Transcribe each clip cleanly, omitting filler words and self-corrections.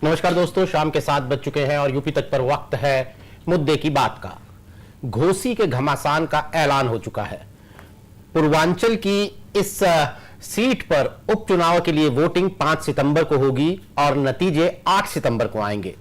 नमस्कार दोस्तों, शाम के 7 बज चुके हैं और यूपी तक पर वक्त है मुद्दे की बात का। घोसी के घमासान का ऐलान हो चुका है। पूर्वांचल की इस सीट पर उपचुनाव के लिए वोटिंग 5 सितंबर को होगी और नतीजे 8 सितंबर को आएंगे।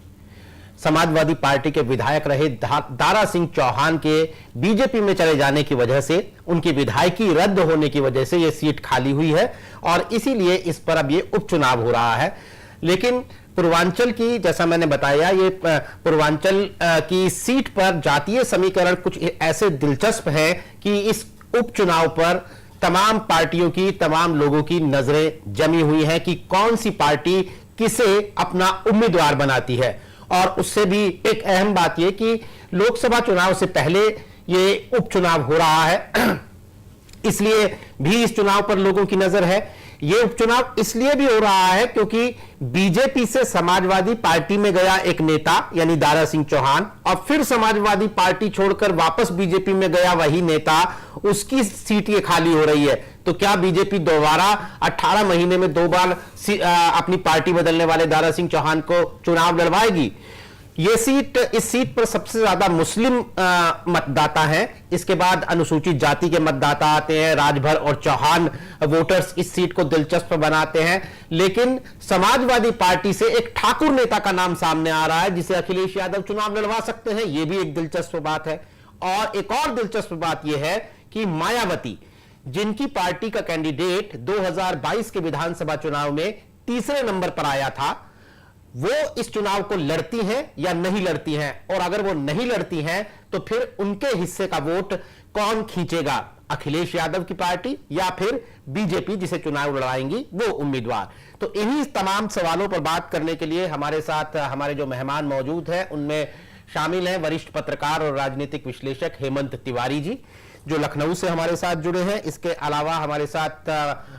समाजवादी पार्टी के विधायक रहे दारा सिंह चौहान के बीजेपी में चले जाने की वजह से, उनकी विधायकी रद्द होने की वजह से यह सीट खाली हुई है और इसीलिए इस पर अब यह उपचुनाव हो रहा है। लेकिन पूर्वांचल की, जैसा मैंने बताया, ये पूर्वांचल की सीट पर जातीय समीकरण कुछ ऐसे दिलचस्प है कि इस उपचुनाव पर तमाम पार्टियों की, तमाम लोगों की नजरें जमी हुई हैं कि कौन सी पार्टी किसे अपना उम्मीदवार बनाती है। और उससे भी एक अहम बात यह कि लोकसभा चुनाव से पहले ये उपचुनाव हो रहा है, इसलिए भी इस चुनाव पर लोगों की नजर है। यह उपचुनाव इसलिए भी हो रहा है क्योंकि बीजेपी से समाजवादी पार्टी में गया एक नेता यानी दारा सिंह चौहान और फिर समाजवादी पार्टी छोड़कर वापस बीजेपी में गया वही नेता, उसकी सीट ये खाली हो रही है। तो क्या बीजेपी दोबारा 18 महीने में 2 बार अपनी पार्टी बदलने वाले दारा सिंह चौहान को चुनाव लड़वाएगी? ये सीट, इस सीट पर सबसे ज्यादा मुस्लिम मतदाता हैं, इसके बाद अनुसूचित जाति के मतदाता आते हैं, राजभर और चौहान वोटर्स इस सीट को दिलचस्प बनाते हैं। लेकिन समाजवादी पार्टी से एक ठाकुर नेता का नाम सामने आ रहा है जिसे अखिलेश यादव चुनाव लड़वा सकते हैं, यह भी एक दिलचस्प बात है। और एक और दिलचस्प बात यह है कि मायावती, जिनकी पार्टी का कैंडिडेट 2022 के विधानसभा चुनाव में तीसरे नंबर पर आया था, वो इस चुनाव को लड़ती हैं या नहीं लड़ती हैं, और अगर वो नहीं लड़ती हैं तो फिर उनके हिस्से का वोट कौन खींचेगा, अखिलेश यादव की पार्टी या फिर बीजेपी जिसे चुनाव लड़ाएंगी वो उम्मीदवार? तो इन्हीं तमाम सवालों पर बात करने के लिए हमारे साथ हमारे जो मेहमान मौजूद हैं उनमें शामिल हैं वरिष्ठ पत्रकार और राजनीतिक विश्लेषक हेमंत तिवारी जी, जो लखनऊ से हमारे साथ जुड़े हैं। इसके अलावा हमारे साथ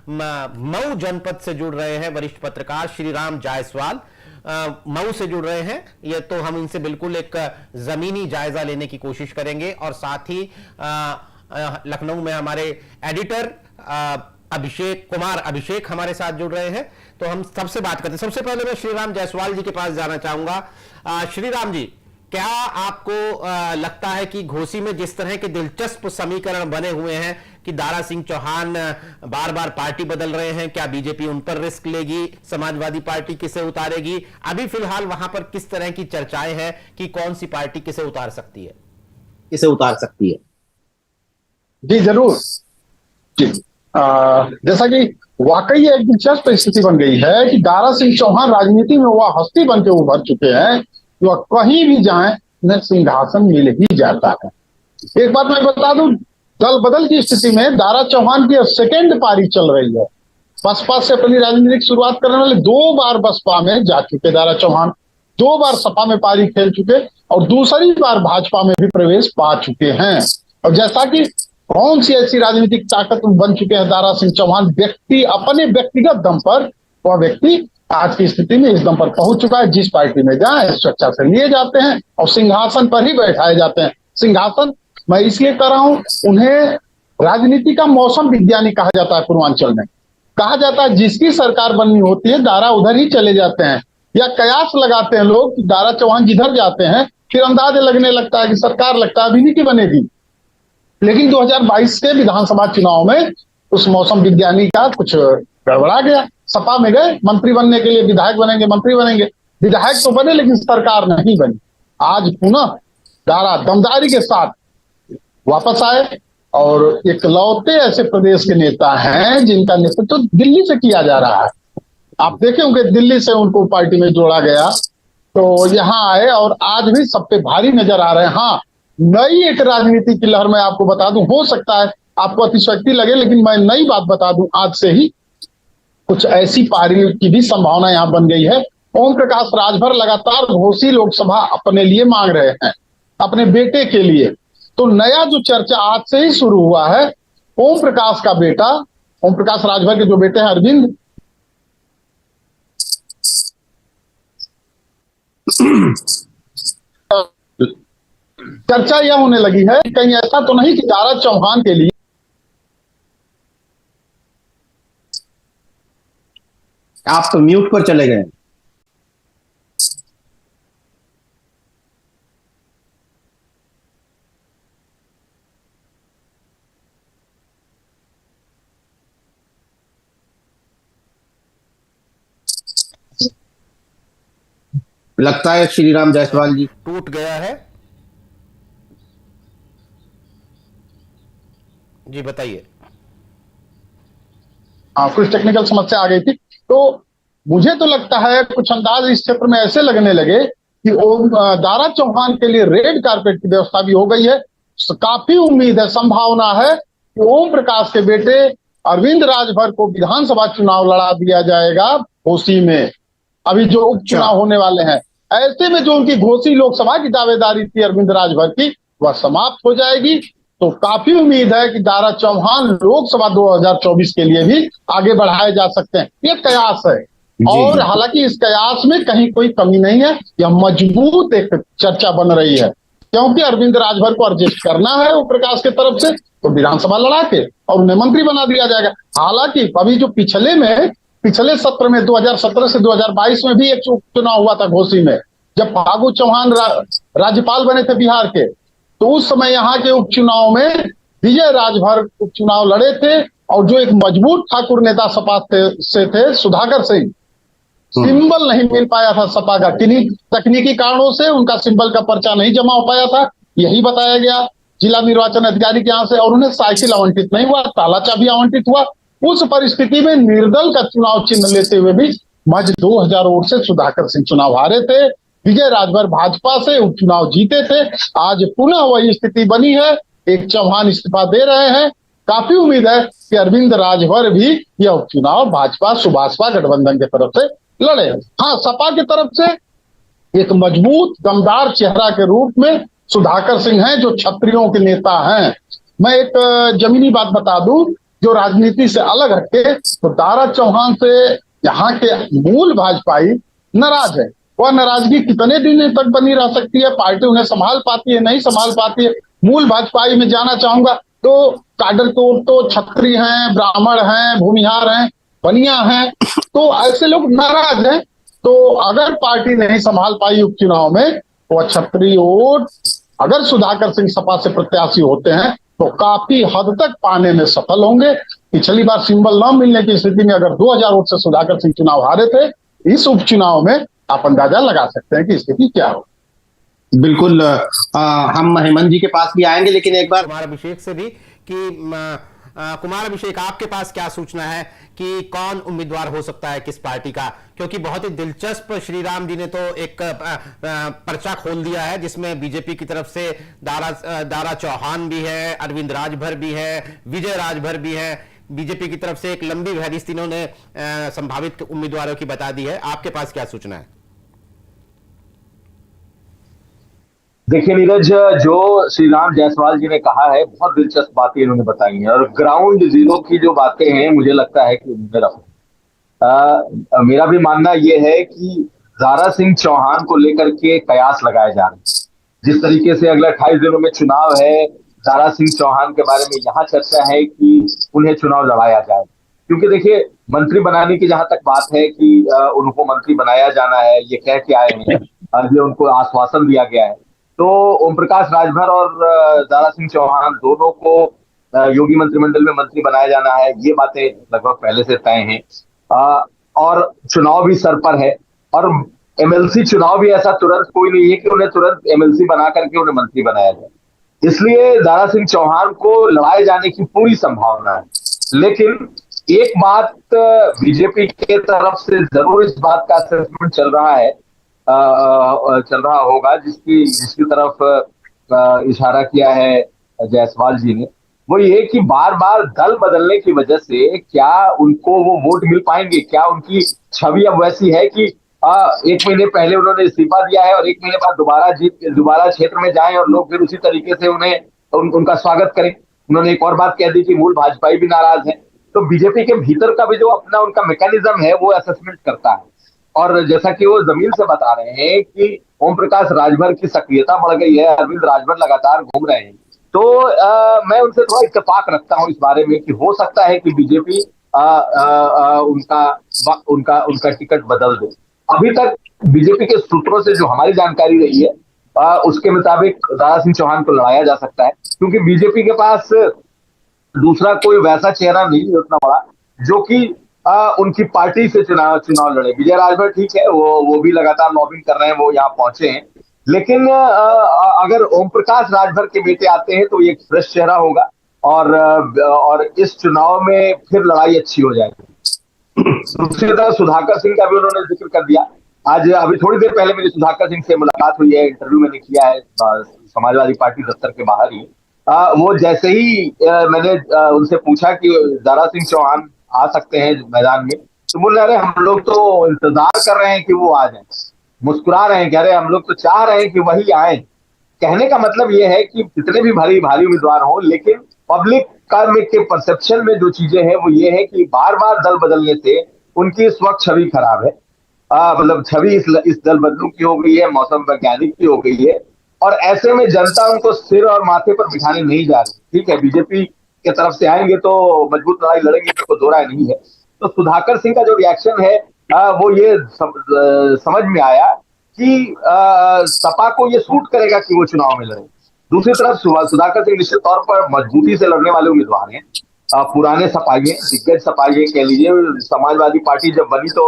मऊ जनपद से जुड़ रहे हैं वरिष्ठ पत्रकार श्रीराम जायसवाल, मऊ से जुड़ रहे हैं। ये तो हम इनसे बिल्कुल एक जमीनी जायजा लेने की कोशिश करेंगे। और साथ ही लखनऊ में हमारे एडिटर अभिषेक हमारे साथ जुड़ रहे हैं। तो हम सबसे बात करते हैं। सबसे पहले मैं श्रीराम जायसवाल जी के पास जाना चाहूंगा। श्रीराम जी, क्या आपको लगता है कि घोसी में जिस तरह के दिलचस्प समीकरण बने हुए हैं कि दारा सिंह चौहान बार बार पार्टी बदल रहे हैं, क्या बीजेपी उन पर रिस्क लेगी, समाजवादी पार्टी किसे उतारेगी? अभी फिलहाल वहां पर किस तरह की चर्चाएं हैं कि कौन सी पार्टी किसे उतार सकती है, किसे उतार सकती है? जी जरूर जी। जैसा कि वाकई एक दिलचस्प स्थिति बन गई है कि दारा सिंह चौहान राजनीति में वह हस्ती बन के उभर चुके हैं, वह कहीं भी जाएं उन्हें सिंहासन मिल ही जाता है। एक बात मैं बता दूं, दल बदल की स्थिति में दारा चौहान की सेकेंड पारी चल रही है। बसपा से अपनी राजनीतिक शुरुआत करने वाले 2 बार बसपा में जा चुके दारा चौहान, 2 बार सपा में पारी खेल चुके और दूसरी बार भाजपा में भी प्रवेश पा चुके हैं। और जैसा कि कौन सी ऐसी राजनीतिक ताकत बन चुके हैं दारा सिंह चौहान, व्यक्ति अपने व्यक्तिगत दम पर वह व्यक्ति आज की स्थिति में इस दम पर पहुंच चुका है, जिस पार्टी में जाए स्वेच्छा से लिए जाते हैं और सिंहासन पर ही बैठाए जाते हैं। सिंहासन मैं इसलिए कह रहा हूं, उन्हें राजनीति का मौसम विज्ञानी कहा जाता है। पूर्वांचल में कहा जाता है जिसकी सरकार बननी होती है दारा उधर ही चले जाते हैं, या कयास लगाते हैं लोग कि दारा चौहान जिधर जाते हैं फिर अंदाजे लगने लगता है कि सरकार लगता है अभी नहीं की बनेगी। लेकिन 2022 के विधानसभा चुनाव में उस मौसम विज्ञानी का कुछ गड़बड़ा गया। सपा में गए मंत्री बनने के लिए, विधायक बनेंगे, मंत्री बनेंगे, विधायक तो बने लेकिन सरकार नहीं बनी। आज पुनः दारा दमदारी के साथ वापस आए और एक लौटे ऐसे प्रदेश के नेता हैं जिनका नेतृत्व तो दिल्ली से किया जा रहा है। आप देखे होंगे दिल्ली से उनको पार्टी में जोड़ा गया, तो यहाँ आए और आज भी सब पे भारी नजर आ रहे हैं। हाँ, नई एक राजनीति की लहर में आपको बता दूं, हो सकता है आपको अतिशयोक्ति लगे लेकिन मैं नई बात बता दूं, आज से ही कुछ ऐसी पारी की भी संभावना यहां बन गई है। ओम प्रकाश राजभर लगातार घोसी लोकसभा अपने लिए मांग रहे हैं, अपने बेटे के लिए। तो नया जो चर्चा आज से ही शुरू हुआ है, ओम प्रकाश का बेटा, ओम प्रकाश राजभर के जो बेटे हैं अरविंद, चर्चा यह होने लगी है कहीं ऐसा तो नहीं कि दारा चौहान के लिए आप तो म्यूट पर चले गए। लगता है श्रीराम जायसवाल जी? टूट गया है। जी बताइए। हाँ, कुछ टेक्निकल समस्या आ गई थी। तो मुझे तो लगता है कुछ अंदाज इस क्षेत्र में ऐसे लगने लगे कि दारा चौहान के लिए रेड कारपेट की व्यवस्था भी हो गई है। काफी उम्मीद है, संभावना है कि ओम प्रकाश के बेटे अरविंद राजभर को विधानसभा चुनाव लड़ा दिया जाएगा घोसी में, अभी जो उपचुनाव होने वाले हैं। ऐसे में जो उनकी घोसी लोकसभा की दावेदारी थी अरविंद राजभर की, वह समाप्त हो जाएगी। तो काफी उम्मीद है कि दारा चौहान लोकसभा 2024 के लिए भी आगे बढ़ाए जा सकते हैं। ये कयास है, और हालांकि इस कयास में कहीं कोई कमी नहीं है। यह मजबूत एक चर्चा बन रही है, क्योंकि अरविंद राजभर को एडजस्ट करना है वो प्रकाश की तरफ से, तो विधानसभा लड़ा के और उन्हें मंत्री बना दिया जाएगा। हालांकि अभी जो पिछले सत्र में 2017 से 2022 में भी एक उपचुनाव हुआ था घोसी में, जब फागू चौहान राज्यपाल बने थे बिहार के, तो उस समय यहाँ के उपचुनाव में विजय राजभर उपचुनाव लड़े थे, और जो एक मजबूत ठाकुर नेता सपा से थे सुधाकर सिंह, सिंबल नहीं मिल पाया था सपा का, किन्हीं तकनीकी कारणों से उनका सिंबल का पर्चा नहीं जमा हो पाया था, यही बताया गया जिला निर्वाचन अधिकारी के यहाँ से, और उन्हें साइकिल आवंटित नहीं हुआ, ताला चाबी आवंटित हुआ। उस परिस्थिति में निर्दल का चुनाव चिन्ह लेते हुए भी महज 2000 वोट से सुधाकर सिंह चुनाव हारे थे। विजय राजभर भाजपा से उपचुनाव जीते थे। आज पुनः वही स्थिति बनी है, एक चौहान इस्तीफा दे रहे हैं। काफी उम्मीद है कि अरविंद राजभर भी यह उपचुनाव भाजपा सुभाषपा गठबंधन की तरफ से लड़े। हाँ, सपा की तरफ से एक मजबूत दमदार चेहरा के रूप में सुधाकर सिंह हैं, जो क्षत्रियों के नेता हैं। मैं एक जमीनी बात बता दूं, जो राजनीति से अलग हटके, तो दारा चौहान से यहाँ के मूल भाजपाई नाराज है। वह नाराजगी कितने दिन तक बनी रह सकती है, पार्टी उन्हें संभाल पाती है, नहीं संभाल पाती है। मूल भाजपाई में जाना चाहूंगा तो काडर तो क्षत्रिय हैं, ब्राह्मण हैं, भूमिहार हैं, बनिया हैं, तो ऐसे लोग नाराज हैं। तो अगर पार्टी नहीं संभाल पाई उपचुनाव में, तो क्षत्रिय वोट अगर सुधाकर सिंह सपा से प्रत्याशी होते हैं तो काफी हद तक पाने में सफल होंगे। पिछली बार सिंबल न मिलने की स्थिति में अगर 2000 वोट से सुधाकर सिंह चुनाव हारे थे, इस उपचुनाव में आप अंदाजा लगा सकते हैं कि स्थिति क्या हो। बिल्कुल। हम हेमंत जी के पास भी आएंगे, लेकिन एक बार कुमार अभिषेक से भी कि कुमार अभिषेक, आपके पास क्या सूचना है कि कौन उम्मीदवार हो सकता है किस पार्टी का? क्योंकि बहुत ही दिलचस्प, श्रीराम जी ने तो एक पर्चा खोल दिया है जिसमें बीजेपी की तरफ से दारा चौहान भी है, अरविंद राजभर भी है, विजय राजभर भी है। बीजेपी की तरफ से एक लंबी फहरिस्त इन्होंने संभावित उम्मीदवारों की बता दी है। आपके पास क्या सूचना है? देखिए नीरज, जो श्रीराम जायसवाल जी ने कहा है, बहुत दिलचस्प बातें इन्होंने बताई हैं, और ग्राउंड जीरो की जो बातें हैं मुझे लगता है कि उनमें रखो। मेरा भी मानना यह है कि दारा सिंह चौहान को लेकर के कयास लगाए जा रहे हैं। जिस तरीके से अगले 28 दिनों में चुनाव है, दारा सिंह चौहान के बारे में यहाँ चर्चा है कि उन्हें चुनाव लड़ाया जाए। क्योंकि देखिए, मंत्री बनाने की जहां तक बात है कि उनको मंत्री बनाया जाना है, ये कह के आए हैं, ये उनको आश्वासन दिया गया है। तो ओम प्रकाश राजभर और दारा सिंह चौहान दोनों को योगी मंत्रिमंडल में मंत्री बनाया जाना है, ये बातें लगभग पहले से तय हैं। और चुनाव भी सर पर है, और एमएलसी चुनाव भी ऐसा तुरंत कोई नहीं है कि उन्हें तुरंत एमएलसी बना करके उन्हें मंत्री बनाया जाए। इसलिए दारा सिंह चौहान को लड़ाए जाने की पूरी संभावना है। लेकिन एक बात बीजेपी के तरफ से जरूर इस बात का असेसमेंट चल रहा होगा, जिसकी तरफ इशारा किया है जायसवाल जी ने, वो ये कि बार बार दल बदलने की वजह से क्या उनको वो वोट मिल पाएंगे? क्या उनकी छवि अब वैसी है कि 1 महीने पहले उन्होंने इस्तीफा दिया है और 1 महीने बाद दोबारा क्षेत्र में जाएं और लोग फिर उसी तरीके से उनका स्वागत करें? उन्होंने एक और बात कह दी कि मूल भाजपाई भी नाराज है। तो बीजेपी के भीतर का भी जो अपना उनका मैकेनिज्म है वो असेसमेंट करता है। और जैसा कि वो जमीन से बता रहे हैं कि ओम प्रकाश राजभर की सक्रियता बढ़ गई है, अरविंद राजभर लगातार घूम रहे हैं, तो मैं उनसे थोड़ा इत्तेफाक रखता हूं इस बारे में कि हो सकता है कि बीजेपी उनका टिकट बदल दे। अभी तक बीजेपी के सूत्रों से जो हमारी जानकारी रही है, उसके मुताबिक दारा सिंह चौहान को लड़ाया जा सकता है, क्योंकि बीजेपी के पास दूसरा कोई वैसा चेहरा नहीं है उतना बड़ा जो कि उनकी पार्टी से चुनाव चुनाव लड़े। विजय राजभर ठीक है, वो भी लगातार लॉबिंग कर रहे हैं, वो यहाँ पहुंचे हैं। लेकिन अगर ओम प्रकाश राजभर के बेटे आते हैं तो ये एक फ्रेश चेहरा होगा, और इस चुनाव में फिर लड़ाई अच्छी हो जाएगी। दूसरी तरफ सुधाकर सिंह का भी उन्होंने जिक्र कर दिया। आज अभी थोड़ी देर पहले मेरी सुधाकर सिंह से मुलाकात हुई है, इंटरव्यू मैंने किया है समाजवादी पार्टी दफ्तर के बाहर ही। वो जैसे ही मैंने उनसे पूछा कि दारा सिंह चौहान आ सकते हैं मैदान में, तो बोल रहे हम लोग तो इंतजार कर रहे हैं कि वो आ जाए। मुस्कुरा रहे हैं, कह रहे हम लोग तो चाह रहे हैं कि वही आए। कहने का मतलब ये है कि कितने भी भारी भारी उम्मीदवार हो, लेकिन पब्लिक का के परसेप्शन में जो चीजें हैं वो ये है कि बार बार दल बदलने से उनकी इस वक्त छवि खराब है। मतलब छवि इस दल बदलू की हो गई है, मौसम वैज्ञानिक की हो गई है, और ऐसे में जनता उनको सिर और माथे पर बिठाने नहीं जा रही। ठीक है, बीजेपी के तरफ से आएंगे तो मजबूत लड़ाई लड़ेंगे, तो दो राय नहीं है। तो सुधाकर सिंह का जो रिएक्शन है वो ये समझ में आया कि सपा को ये सूट करेगा कि वो चुनाव में लड़े। दूसरी तरफ सुधाकर सिंह निश्चित तौर पर मजबूती से लड़ने वाले उम्मीदवार हैं। पुराने सपाइये, दिग्गज सपाइये कह लीजिए। समाजवादी पार्टी जब बनी तो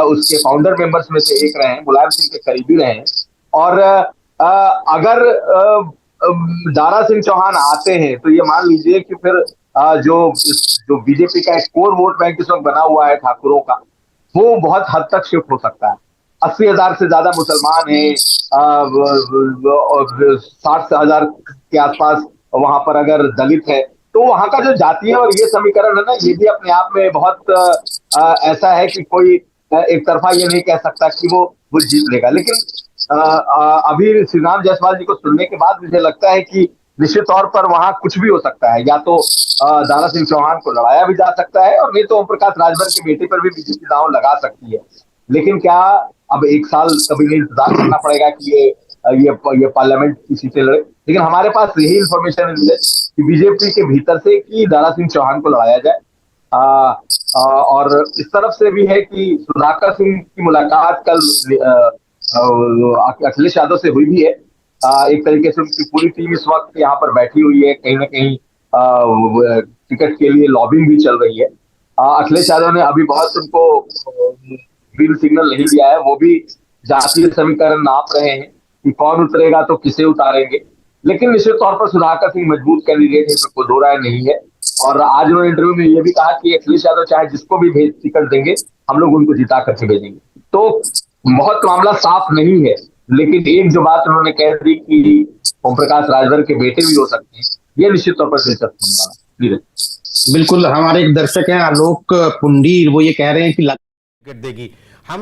उसके फाउंडर मेंबर्स में से एक रहे हैं, मुलायम सिंह के करीबी रहे हैं। और अगर दारा सिंह चौहान आते हैं तो ये मान लीजिए कि फिर जो बीजेपी का एक कोर वोट बैंक इस वक्त बना हुआ है ठाकुरों का, वो बहुत हद तक शिफ्ट हो सकता है। 80,000 से ज्यादा मुसलमान हैं, 60,000 के आसपास वहां पर अगर दलित है, तो वहां का जो जातीय और ये समीकरण है ना, ये भी अपने आप में बहुत ऐसा है कि कोई एक तरफा ये नहीं कह सकता कि वो जीत लेगा। लेकिन अभी श्री राम जायसवाल जी को सुनने के बाद मुझे लगता है कि निश्चित तौर पर वहां कुछ भी हो सकता है। या तो दारा सिंह चौहान को लड़ाया भी जा सकता है, और नहीं तो ओम प्रकाश राजभर के बेटे पर भी बीजेपी दांव लगा सकती है। लेकिन क्या अब एक साल कभी नहीं इंतजार करना पड़ेगा कि ये पार्लियामेंट की सीटें लड़े? लेकिन हमारे पास यही इंफॉर्मेशन है कि बीजेपी के भीतर से कि दारा सिंह चौहान को लड़ाया जाए। और इस तरफ से भी है कि सुधाकर सिंह की मुलाकात कल अखिलेश यादव से हुई भी है। एक तरीके से उनकी पूरी टीम इस वक्त यहाँ पर बैठी हुई है, कहीं ना कहीं टिकट के लिए लॉबिंग भी चल रही है। अखिलेश यादव ने अभी बहुत उनको ग्रीन सिग्नल नहीं दिया है, वो भी जातीय समीकरण नाप रहे हैं कि कौन उतरेगा तो किसे उतारेंगे। लेकिन निश्चित तौर पर सुधाकर सिंह मजबूत कैंडिडेट है, कोई दो राय नहीं है। और आज उन्होंने इंटरव्यू में ये भी कहा कि अखिलेश यादव चाहे जिसको भी भेज टिकट देंगे, हम लोग उनको जिता करके भेजेंगे। तो बहुत मामला साफ नहीं है, लेकिन एक जो बात उन्होंने कह दी कि ओम प्रकाश राजभर के बेटे भी हो सकते हैं, ये निश्चित तौर पर दिलचस्प होने वाला है। बिल्कुल, हमारे एक दर्शक हैं आलोक पुंडीर, वो ये कह रहे हैं कि टिकट देगी। हम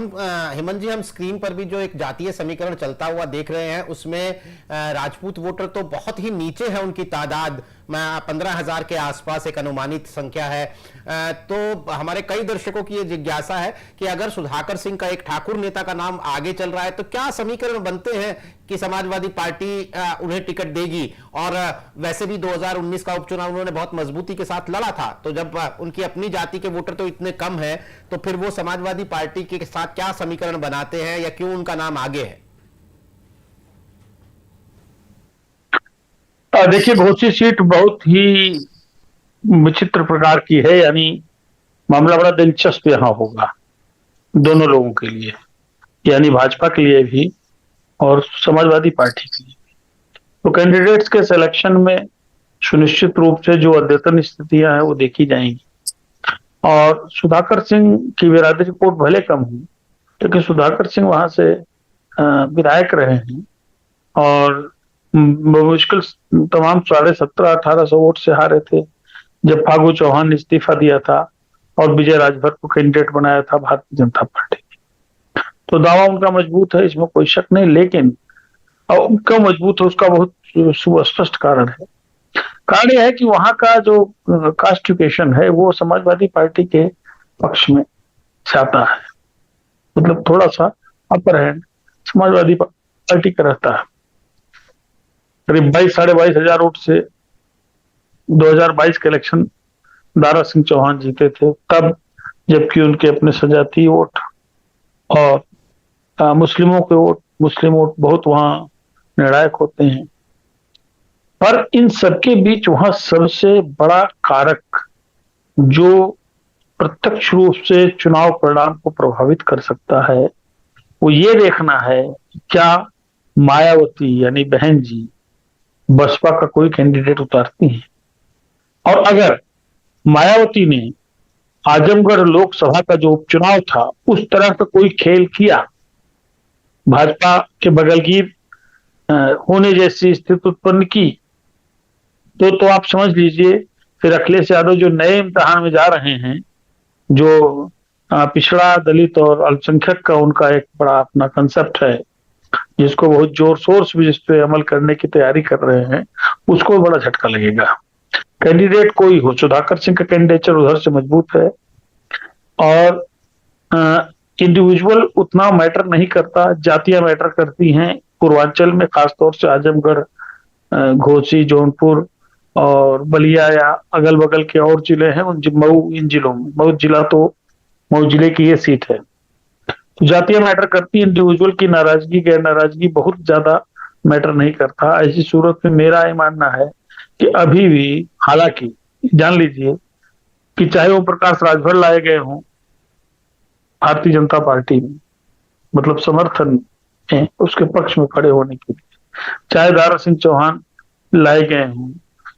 हेमंत जी, हम स्क्रीन पर भी जो एक जातीय समीकरण चलता हुआ देख रहे हैं, उसमें राजपूत वोटर तो बहुत ही नीचे है, उनकी तादाद 15,000 के आसपास एक अनुमानित संख्या है। तो हमारे कई दर्शकों की ये जिज्ञासा है कि अगर सुधाकर सिंह का एक ठाकुर नेता का नाम आगे चल रहा है, तो क्या समीकरण बनते हैं कि समाजवादी पार्टी उन्हें टिकट देगी? और वैसे भी 2019 का उपचुनाव उन्होंने बहुत मजबूती के साथ लड़ा था, तो जब उनकी अपनी जाति के वोटर तो इतने कम है, तो फिर वो समाजवादी पार्टी के साथ क्या समीकरण बनाते हैं, या क्यों उनका नाम आगे है? देखिए, घोसी सीट बहुत ही विचित्र प्रकार की है, यानी मामला बड़ा दिलचस्प यहाँ होगा दोनों लोगों के लिए, यानी भाजपा के लिए भी और समाजवादी पार्टी के लिए। तो कैंडिडेट्स के सिलेक्शन में सुनिश्चित रूप से जो अद्यतन स्थितियां हैं वो देखी जाएंगी। और सुधाकर सिंह की बिरादरी रिपोर्ट भले कम हुई, लेकिन सुधाकर सिंह वहां से विधायक रहे हैं और मुश्किल तमाम 17,500-1800 वोट से हारे थे जब फागू चौहान ने इस्तीफा दिया था और विजय राजभर को कैंडिडेट बनाया था भारतीय जनता पार्टी। तो दावा उनका मजबूत है, इसमें कोई शक नहीं। लेकिन उनका मजबूत है उसका बहुत सुस्पष्ट कारण है। कारण यह है कि वहां का जो कास्टिफिकेशन है वो समाजवादी पार्टी के पक्ष में जाता है, मतलब थोड़ा सा अपर हैंड समाजवादी पार्टी का रहता है। करीब 22-22,500 हजार वोट से 2022 के इलेक्शन दारा सिंह चौहान जीते थे तब, जबकि उनके अपने सजातीय वोट और मुस्लिमों वोट बहुत वहां निर्णायक होते हैं। पर इन सबके बीच वहां सबसे बड़ा कारक जो प्रत्यक्ष रूप से चुनाव परिणाम को प्रभावित कर सकता है, वो ये देखना है कि क्या मायावती यानी बहन जी बसपा का कोई कैंडिडेट उतारती हैं। और अगर मायावती ने आजमगढ़ लोकसभा का जो उपचुनाव था उस तरह का कोई खेल किया, भाजपा के बगलगीर होने जैसी स्थिति उत्पन्न की, तो आप समझ लीजिए फिर अखिलेश यादव जो नए इम्तिहान में जा रहे हैं, जो पिछड़ा दलित और अल्पसंख्यक का उनका एक बड़ा अपना कंसेप्ट है, जिसको बहुत जोर शोर से जिस पे अमल करने की तैयारी कर रहे हैं, उसको बड़ा झटका लगेगा। कैंडिडेट कोई हो, सुधाकर सिंह का कैंडिडेचर उधर से मजबूत है और इंडिविजुअल उतना मैटर नहीं करता, जातियां मैटर करती हैं पूर्वांचल में, खासतौर से आजमगढ़, घोसी, जौनपुर और बलिया या अगल बगल के और जिले हैं, मऊ, इन जिलों में, मऊ जिला तो मऊ जिले की ये सीट है, तो जातियां मैटर करती है, इंडिविजुअल की नाराजगी गैर नाराजगी बहुत ज्यादा मैटर नहीं करता। ऐसी सूरत में मेरा ये मानना है कि अभी भी, हालांकि जान लीजिए कि चाहे वो प्रकाश राजभर लाए गए हों भारतीय जनता पार्टी में, मतलब समर्थन है उसके पक्ष में खड़े होने के लिए, चाहे दारा सिंह चौहान लाए गए हों,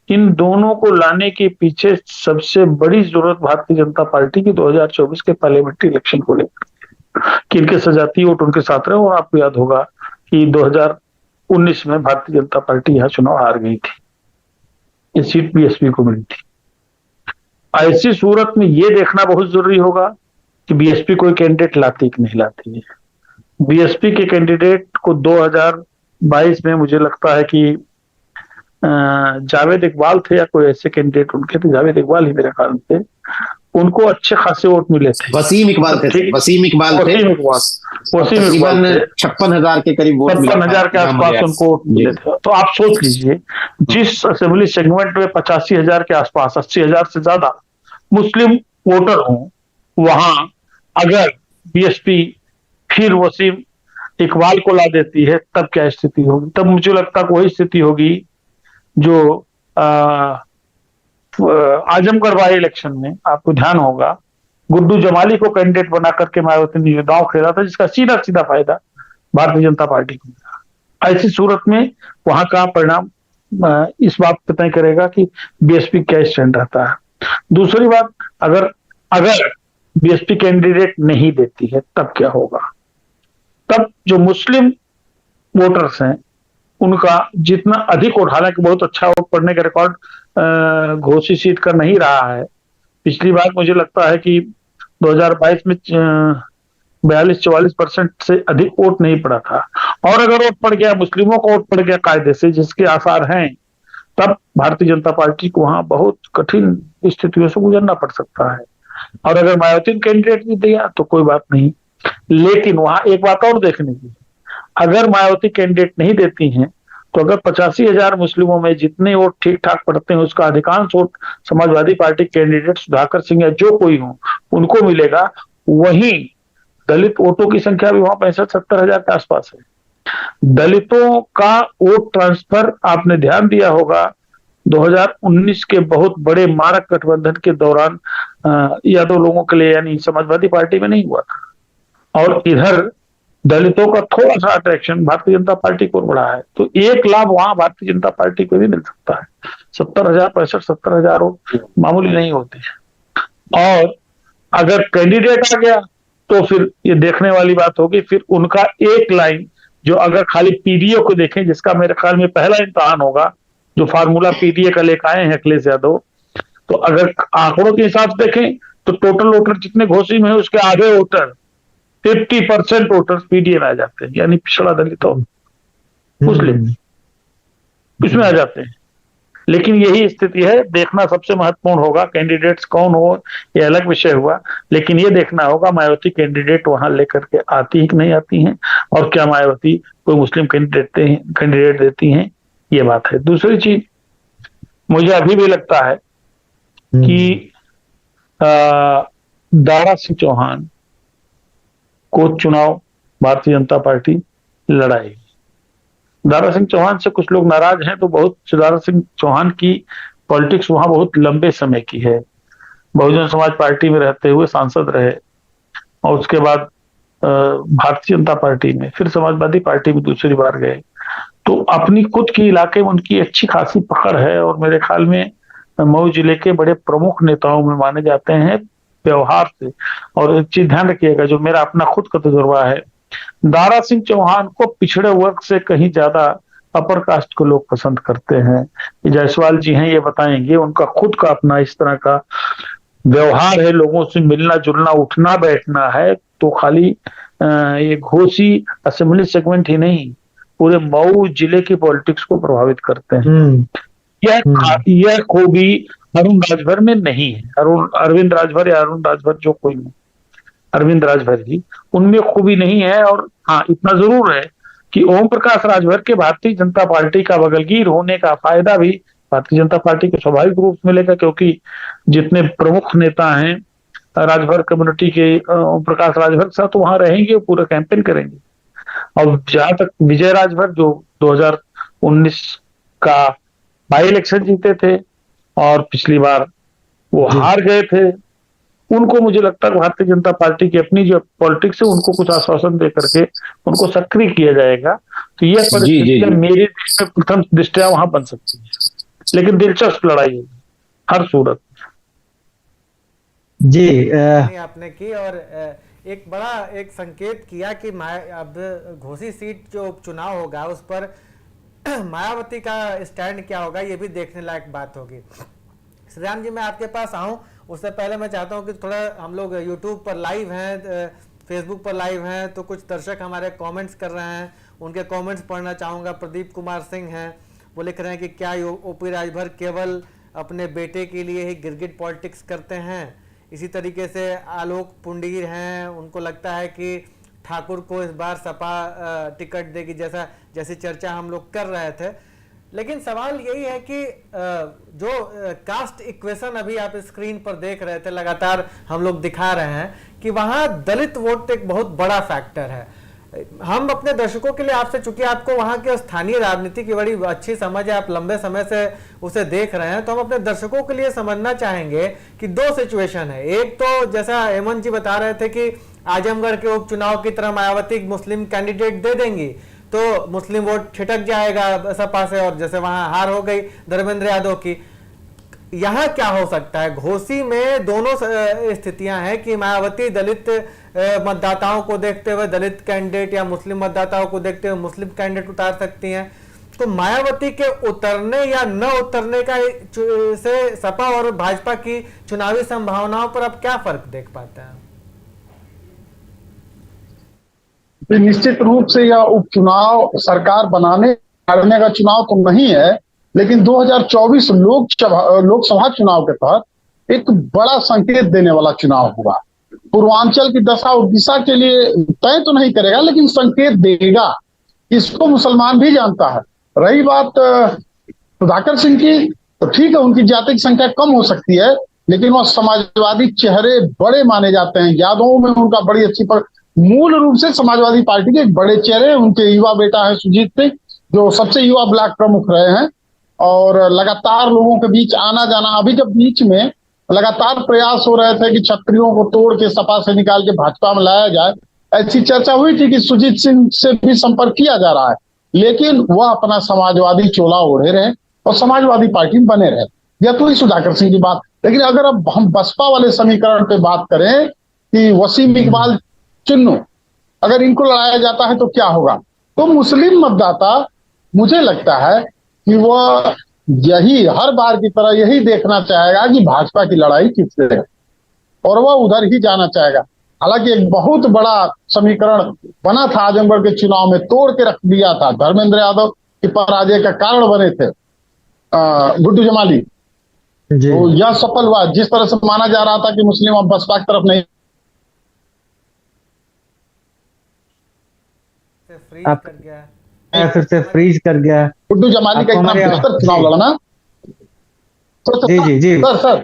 इन दोनों को लाने के पीछे सबसे बड़ी जरूरत भारतीय जनता पार्टी की 2024 के पार्लियामेंट्री इलेक्शन को लेकर कि इनके सजाती वोट उनके साथ रहे। और आपको याद होगा कि 2019 में भारतीय जनता पार्टी यहाँ चुनाव हार गई थी, ये सीट बीएसपी को मिली थी। ऐसी सूरत में ये देखना बहुत जरूरी होगा कि बीएसपी कोई कैंडिडेट लाती कि नहीं लाती है। बीएसपी के कैंडिडेट को 2022 में मुझे लगता है कि जावेद इकबाल थे या कोई ऐसे कैंडिडेट उनके थे, जावेद इकबाल ही मेरे ख्याल थे, उनको अच्छे खासे वोट मिले थे। वसीम इकबाल थे, वसीम इकबाल थे, वसीम इकबाल 56,000 के करीब वोट, 56,000 के आसपास उनको वोट मिले थे। तो आप सोच लीजिए जिस असेंबली सेगमेंट में 85,000 के आसपास, 80,000 से ज्यादा मुस्लिम वोटर हों, वहां अगर बीएसपी फिर वसीम इकबाल को ला देती है तब क्या स्थिति होगी? तब मुझे लगता है वही स्थिति होगी जो आजमगढ़ बाई इलेक्शन में आपको ध्यान होगा गुड्डू जमाली को कैंडिडेट बना करके मायावती ने दांव खेला था, जिसका सीधा सीधा फायदा भारतीय जनता पार्टी को मिला। ऐसी सूरत में वहां का परिणाम इस बात पर तय करेगा कि बीएसपी क्या स्टैंड रहता है। दूसरी बात, अगर बीएसपी कैंडिडेट नहीं देती है तब क्या होगा? तब जो मुस्लिम वोटर्स हैं उनका जितना अधिक वोट, हालांकि बहुत अच्छा वोट पड़ने का रिकॉर्ड घोसी सीट का नहीं रहा है, पिछली बार मुझे लगता है कि 2022 में 42-44% से अधिक वोट नहीं पड़ा था। और अगर वोट पड़ गया, मुस्लिमों का वोट पड़ गया कायदे से, जिसके आसार हैं, तब भारतीय जनता पार्टी को वहां बहुत कठिन स्थितियों से गुजरना पड़ सकता है। और अगर मायावती कैंडिडेट नहीं दिया तो कोई बात नहीं, लेकिन वहां एक बात और देखने की, अगर मायावती कैंडिडेट नहीं देती हैं तो अगर 85,000 मुस्लिमों में जितने वोट ठीक ठाक पड़ते हैं उसका अधिकांश vote Samajwadi party candidate Sudhakar Singh या जो कोई हो उनको मिलेगा। वहीं दलित वोटों की संख्या भी वहां 65-70,000 के आसपास है। दलितों का वोट ट्रांसफर आपने ध्यान दिया होगा 2019 के बहुत बड़े मारक गठबंधन के दौरान यादव लोगों के लिए यानी समाजवादी पार्टी में नहीं हुआ था, और इधर दलितों का थोड़ा सा अट्रैक्शन भारतीय जनता पार्टी को बढ़ा है। तो एक लाभ वहां भारतीय जनता पार्टी को भी मिल सकता है। 70,000, 65-70,000 मामूली नहीं होते हैं। और अगर कैंडिडेट आ गया तो फिर ये देखने वाली बात होगी, फिर उनका एक लाइन जो अगर खाली पीडीए को देखें, जिसका मेरे ख्याल में पहला इम्तहान होगा, जो फार्मूला पीडीए का लेकर आए हैं अखिलेश यादव, तो अगर आंकड़ों के हिसाब से देखें तो टोटल वोटर जितने घोसी में है उसके आधे वोटर 50% वोटर पीडीए में आ जाते हैं, यानी पिछड़ा दलित और मुस्लिम इसमें आ जाते हैं। लेकिन यही स्थिति है, देखना सबसे महत्वपूर्ण होगा। कैंडिडेट्स कौन हो ये अलग विषय हुआ, लेकिन ये देखना होगा मायावती कैंडिडेट वहां लेकर के आती है कि नहीं आती हैं, और क्या मायावती कोई मुस्लिम कैंडिडेट देती हैं, ये बात है। दूसरी चीज, मुझे अभी भी लगता है कि दारा सिंह चौहान को चुनाव भारतीय जनता पार्टी लड़ाएगी। दारा सिंह चौहान से कुछ लोग नाराज हैं, तो बहुत दारा सिंह चौहान की पॉलिटिक्स वहां बहुत लंबे समय की है। बहुजन समाज पार्टी में रहते हुए सांसद रहे, और उसके बाद भारतीय जनता पार्टी में, फिर समाजवादी पार्टी में दूसरी बार गए। तो अपनी खुद के इलाके में उनकी अच्छी खासी पकड़ है, और मेरे ख्याल में मऊ जिले के बड़े प्रमुख नेताओं में माने जाते हैं व्यवहार से। और एक चीज ध्यान रखिएगा, जो मेरा अपना खुद का तजुर्बा है, दारा सिंह चौहान को पिछड़े वर्ग से कहीं ज्यादा अपर कास्ट को लोग पसंद करते हैं। जायसवाल जी हैं, ये बताएंगे, उनका खुद का अपना इस तरह का व्यवहार है, लोगों से मिलना जुलना उठना बैठना है। तो खाली ये घोसी असेंबली सेगमेंट ही नहीं, पूरे मऊ जिले की पॉलिटिक्स को प्रभावित करते हैं। यह खूबी अरुण राजभर में नहीं है। अरविंद राजभर या अरुण राजभर, जो कोई नहीं, अरविंद राजभर जी, उनमें खूबी नहीं है। और हाँ, इतना जरूर है कि ओम प्रकाश राजभर के भारतीय जनता पार्टी का बगलगीर होने का फायदा भी भारतीय जनता पार्टी को स्वाभाविक रूप से मिलेगा, क्योंकि जितने प्रमुख नेता हैं राजभर कम्युनिटी के ओम प्रकाश राजभर के साथ वहां रहेंगे, पूरा कैंपेन करेंगे। और जहां तक विजय राजभर, जो 2019 का बाई इलेक्शन जीते थे और पिछली बार वो हार गए थे, उनको मुझे लगता है भारतीय जनता पार्टी की अपनी जो पॉलिटिक्स है उनको कुछ आश्वासन दे करके उनको सक्रिय किया जाएगा। तो यह परिस्थितियां मेरे देश में प्रथम दृष्टया वहां बन सकती है, लेकिन दिलचस्प लड़ाई होगी हर सूरत। जी आपने की, और एक बड़ा एक संकेत किया कि अब घोसी सीट जो उपचुनाव होगा उस पर मायावती का स्टैंड क्या होगा, ये भी देखने लायक बात होगी। श्रीराम जी, मैं आपके पास आऊं उससे पहले मैं चाहता हूं कि थोड़ा, हम लोग यूट्यूब पर लाइव हैं, फेसबुक पर लाइव हैं, तो कुछ दर्शक हमारे कमेंट्स कर रहे हैं, उनके कमेंट्स पढ़ना चाहूँगा। प्रदीप कुमार सिंह हैं, वो लिख रहे हैं कि क्या ओपी राजभर केवल अपने बेटे के लिए ही गिरगिट पॉलिटिक्स करते हैं। इसी तरीके से आलोक पुंडीर हैं, उनको लगता है कि ठाकुर को इस बार सपा टिकट देगी, जैसी चर्चा हम लोग कर रहे थे। लेकिन सवाल यही है कि जो कास्ट इक्वेशन अभी आप स्क्रीन पर देख रहे थे, लगातार हम लोग दिखा रहे हैं कि वहां दलित वोट एक बहुत बड़ा फैक्टर है। हम अपने दर्शकों के लिए आपसे, चूंकि आपको वहां के स्थानीय राजनीति की बड़ी अच्छी समझ है, आप लंबे समय से उसे देख रहे हैं, तो हम अपने दर्शकों के लिए समझना चाहेंगे कि दो सिचुएशन है। एक तो जैसा हेमंत जी बता रहे थे कि आजमगढ़ के उपचुनाव की तरह मायावती मुस्लिम कैंडिडेट दे देंगी तो मुस्लिम वोट छिटक जाएगा सपा से, और जैसे वहां हार हो गई धर्मेंद्र यादव की। यहाँ क्या हो सकता है? घोसी में दोनों स्थितियां हैं कि मायावती दलित मतदाताओं को देखते हुए दलित कैंडिडेट या मुस्लिम मतदाताओं को देखते हुए मुस्लिम कैंडिडेट उतार सकती हैं। तो मायावती के उतरने या न उतरने का से सपा और भाजपा की चुनावी संभावनाओं पर अब क्या फर्क देख पाते हैं? निश्चित रूप से यह उपचुनाव सरकार बनाने का चुनाव तो नहीं है, लेकिन 2024 लोकसभा चुनाव के तहत एक बड़ा संकेत देने वाला चुनाव होगा। पूर्वांचल की दशा और दिशा के लिए तय तो नहीं करेगा, लेकिन संकेत देगा। इसको मुसलमान भी जानता है। रही बात सुधाकर सिंह की, तो ठीक है, उनकी जाति की संख्या कम हो सकती है, लेकिन वह समाजवादी चेहरे बड़े माने जाते हैं। यादवों में उनका बड़ी अच्छी मूल रूप से समाजवादी पार्टी के एक बड़े चेहरे, उनके युवा बेटा है सुजीत सिंह, जो सबसे युवा ब्लॉक प्रमुख रहे हैं, और लगातार लोगों के बीच आना जाना। अभी जब बीच में लगातार प्रयास हो रहे थे कि क्षत्रियों को तोड़ के सपा से निकाल के भाजपा में लाया जाए, ऐसी चर्चा हुई थी कि सुजीत सिंह से भी संपर्क किया जा रहा है, लेकिन वह अपना समाजवादी चोला ओढ़े रहे और समाजवादी पार्टी में बने रहे। यह तो ही सुधाकर सिंह की बात। लेकिन अगर अब हम बसपा वाले समीकरण पे बात करें कि वसीम इकबाल चुन्नू, अगर इनको लड़ाया जाता है तो क्या होगा, तो मुस्लिम मतदाता मुझे लगता है कि वह यही हर बार की तरह यही देखना चाहेगा कि भाजपा की लड़ाई किससे है, और वह उधर ही जाना चाहेगा। हालांकि एक बहुत बड़ा समीकरण बना था आजमगढ़ के चुनाव में, तोड़ के रख दिया था, धर्मेंद्र यादव की पराजय का कारण बने थे गुड्डू जमाली। तो यह सफल हुआ। जिस तरह से माना जा रहा था कि मुस्लिम अब बसपा की तरफ नहीं, फिर से फ्रीज कर गया। गुड्डू जमाली का इतना बेहतर चुनाव लड़ना। जी सर।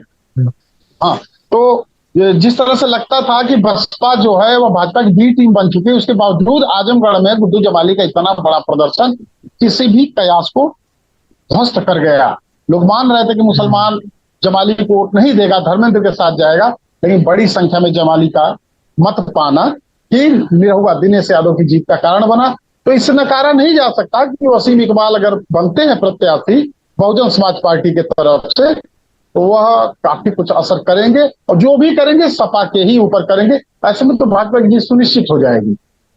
हाँ, तो जिस तरह से लगता था कि बसपा जो है वह भाजपा की बी टीम बन चुकी है, उसके बावजूद आजमगढ़ में गुड्डू जमाली का इतना बड़ा प्रदर्शन किसी भी कयास को ध्वस्त कर गया। लोग मान रहे थे कि मुसलमान जमाली को वोट नहीं देगा, धर्मेंद्र के साथ जाएगा, लेकिन बड़ी संख्या में जमाली का मत पाना ही निरहुआ दिनेश यादव की जीत का कारण बना। तो इससे नकारा नहीं जा सकता कि वसीम इकबाल अगर बनते हैं प्रत्याशी बहुजन समाज पार्टी के तरफ से, तो वह काफी कुछ असर करेंगे, और जो भी करेंगे सपा के ही ऊपर करेंगे। ऐसे में तो भाजपा की जीत सुनिश्चित हो जाएगी।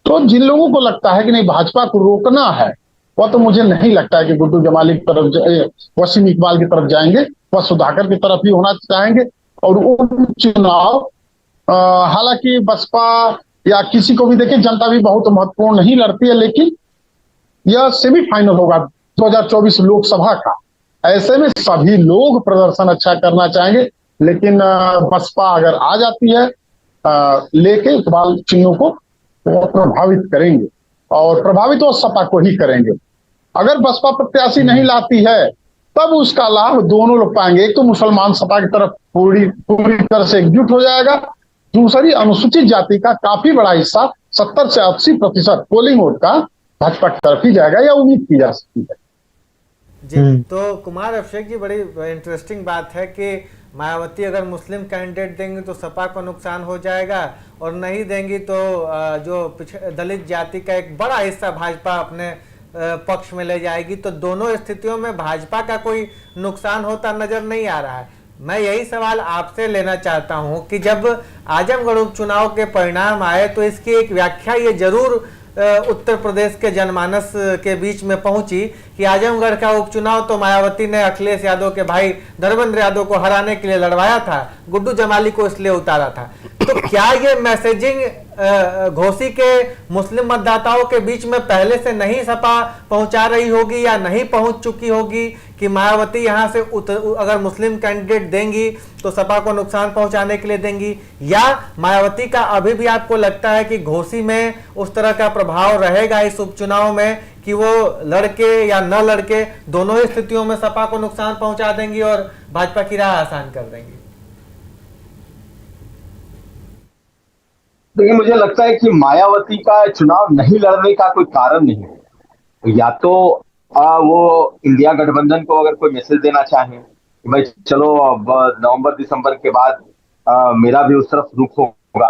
तो जिन लोगों को लगता है कि नहीं भाजपा को रोकना है, वह तो मुझे नहीं लगता है कि गुड्डू जमाली की तरफ, वसीम इकबाल की तरफ जाएंगे। वह सुधाकर की तरफ ही होना चाहेंगे। और उपचुनाव हालांकि बसपा या किसी को भी देखिए, जनता भी बहुत महत्वपूर्ण नहीं लड़ती है, लेकिन यह सेमीफाइनल होगा 2024 लोकसभा का। ऐसे में सभी लोग प्रदर्शन अच्छा करना चाहेंगे, लेकिन बसपा अगर आ जाती है लेके इकबाल चिन्हों को, वो प्रभावित करेंगे, और प्रभावित वो सपा को ही करेंगे। अगर बसपा प्रत्याशी नहीं लाती है, तब उसका लाभ दोनों लोग पाएंगे। एक तो मुसलमान सपा की तरफ पूरी तरह से एकजुट हो जाएगा, दूसरी अनुसूचित जाति का काफी बड़ा हिस्सा 70 से 80% पोलिंग वोट का भाजपा की तरफ ही जाएगा, या उम्मीद की जा सकती है। जी, तो कुमार अभिषेक जी, बड़ी इंटरेस्टिंग बात है कि मायावती अगर मुस्लिम कैंडिडेट देंगे तो सपा को नुकसान हो जाएगा, और नहीं देंगी तो जो दलित जाति का एक बड़ा हिस्सा भाजपा अपने पक्ष में ले जाएगी। तो दोनों स्थितियों में भाजपा का कोई नुकसान होता नजर नहीं आ रहा है। मैं यही सवाल आपसे लेना चाहता हूं कि जब आजमगढ़ उपचुनाव के परिणाम आए तो इसकी एक व्याख्या ये जरूर उत्तर प्रदेश के जनमानस के बीच में पहुंची कि आजमगढ़ का उपचुनाव तो मायावती ने अखिलेश यादव के भाई धर्मेंद्र यादव को हराने के लिए लड़वाया था, गुड्डू जमाली को इसलिए उतारा था। तो क्या ये मैसेजिंग घोसी के मुस्लिम मतदाताओं के बीच में पहले से नहीं सपा पहुंचा रही होगी, या नहीं पहुंच चुकी होगी कि मायावती यहां से अगर मुस्लिम कैंडिडेट देंगी तो सपा को नुकसान पहुंचाने के लिए देंगी, या मायावती का अभी भी आपको लगता है कि घोसी में उस तरह का प्रभाव रहेगा इस उपचुनाव में कि वो लड़के या न लड़के दोनों ही स्थितियों में सपा को नुकसान पहुंचा देंगी और भाजपा की राह आसान कर देंगी? देखिए, मुझे लगता है कि मायावती का चुनाव नहीं लड़ने का कोई कारण नहीं है। या तो वो इंडिया गठबंधन को अगर कोई मैसेज देना चाहे कि भाई चलो अब नवंबर दिसंबर के बाद मेरा भी उस तरफ रुख होगा,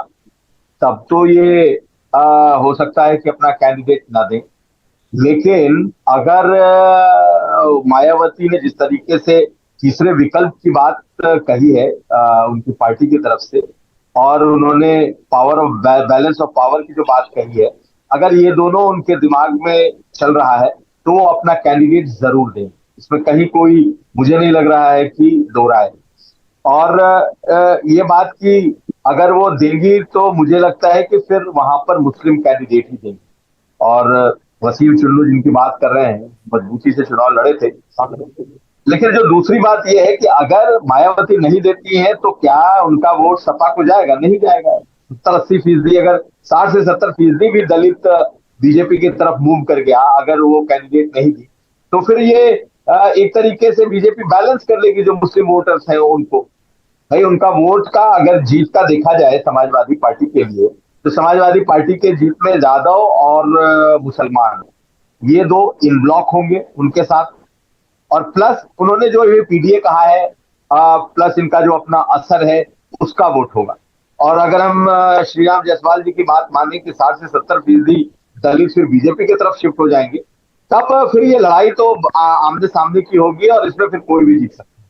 तब तो ये हो सकता है कि अपना कैंडिडेट ना दें। लेकिन अगर मायावती ने जिस तरीके से तीसरे विकल्प की बात कही है उनकी पार्टी की तरफ से, और उन्होंने power of balance of power की जो बात कही है, अगर ये दोनों उनके दिमाग में चल रहा है तो वो अपना कैंडिडेट जरूर दें। इसमें कहीं कोई मुझे नहीं लग रहा है कि दो राय। और ये बात की अगर वो देंगी तो मुझे लगता है कि फिर वहां पर मुस्लिम कैंडिडेट ही देंगे। और वसीम चुन्नू जिनकी बात कर रहे हैं, मजबूती से चुनाव लड़े थे। लेकिन जो दूसरी बात यह है कि अगर मायावती नहीं देती है तो क्या उनका वोट सपा को जाएगा? नहीं जाएगा। 70-80%, अगर 60 से 70% भी दलित बीजेपी की तरफ मूव कर गया अगर वो कैंडिडेट नहीं दी, तो फिर ये एक तरीके से बीजेपी बैलेंस कर लेगी जो मुस्लिम वोटर्स हैं उनको। भाई उनका वोट का अगर जीत का देखा जाए समाजवादी पार्टी के लिए, तो समाजवादी पार्टी के जीत में यादव और मुसलमान, ये दो इन ब्लॉक होंगे उनके साथ। और प्लस उन्होंने जो ये पीडीए कहा है, प्लस इनका जो अपना असर है उसका वोट होगा। और अगर हम श्रीराम जायसवाल जी की बात माने कि 60 से 70% दलित फिर बीजेपी की तरफ शिफ्ट हो जाएंगे, तब फिर ये लड़ाई तो आमने सामने की होगी और इसमें फिर कोई भी जीत सकता है।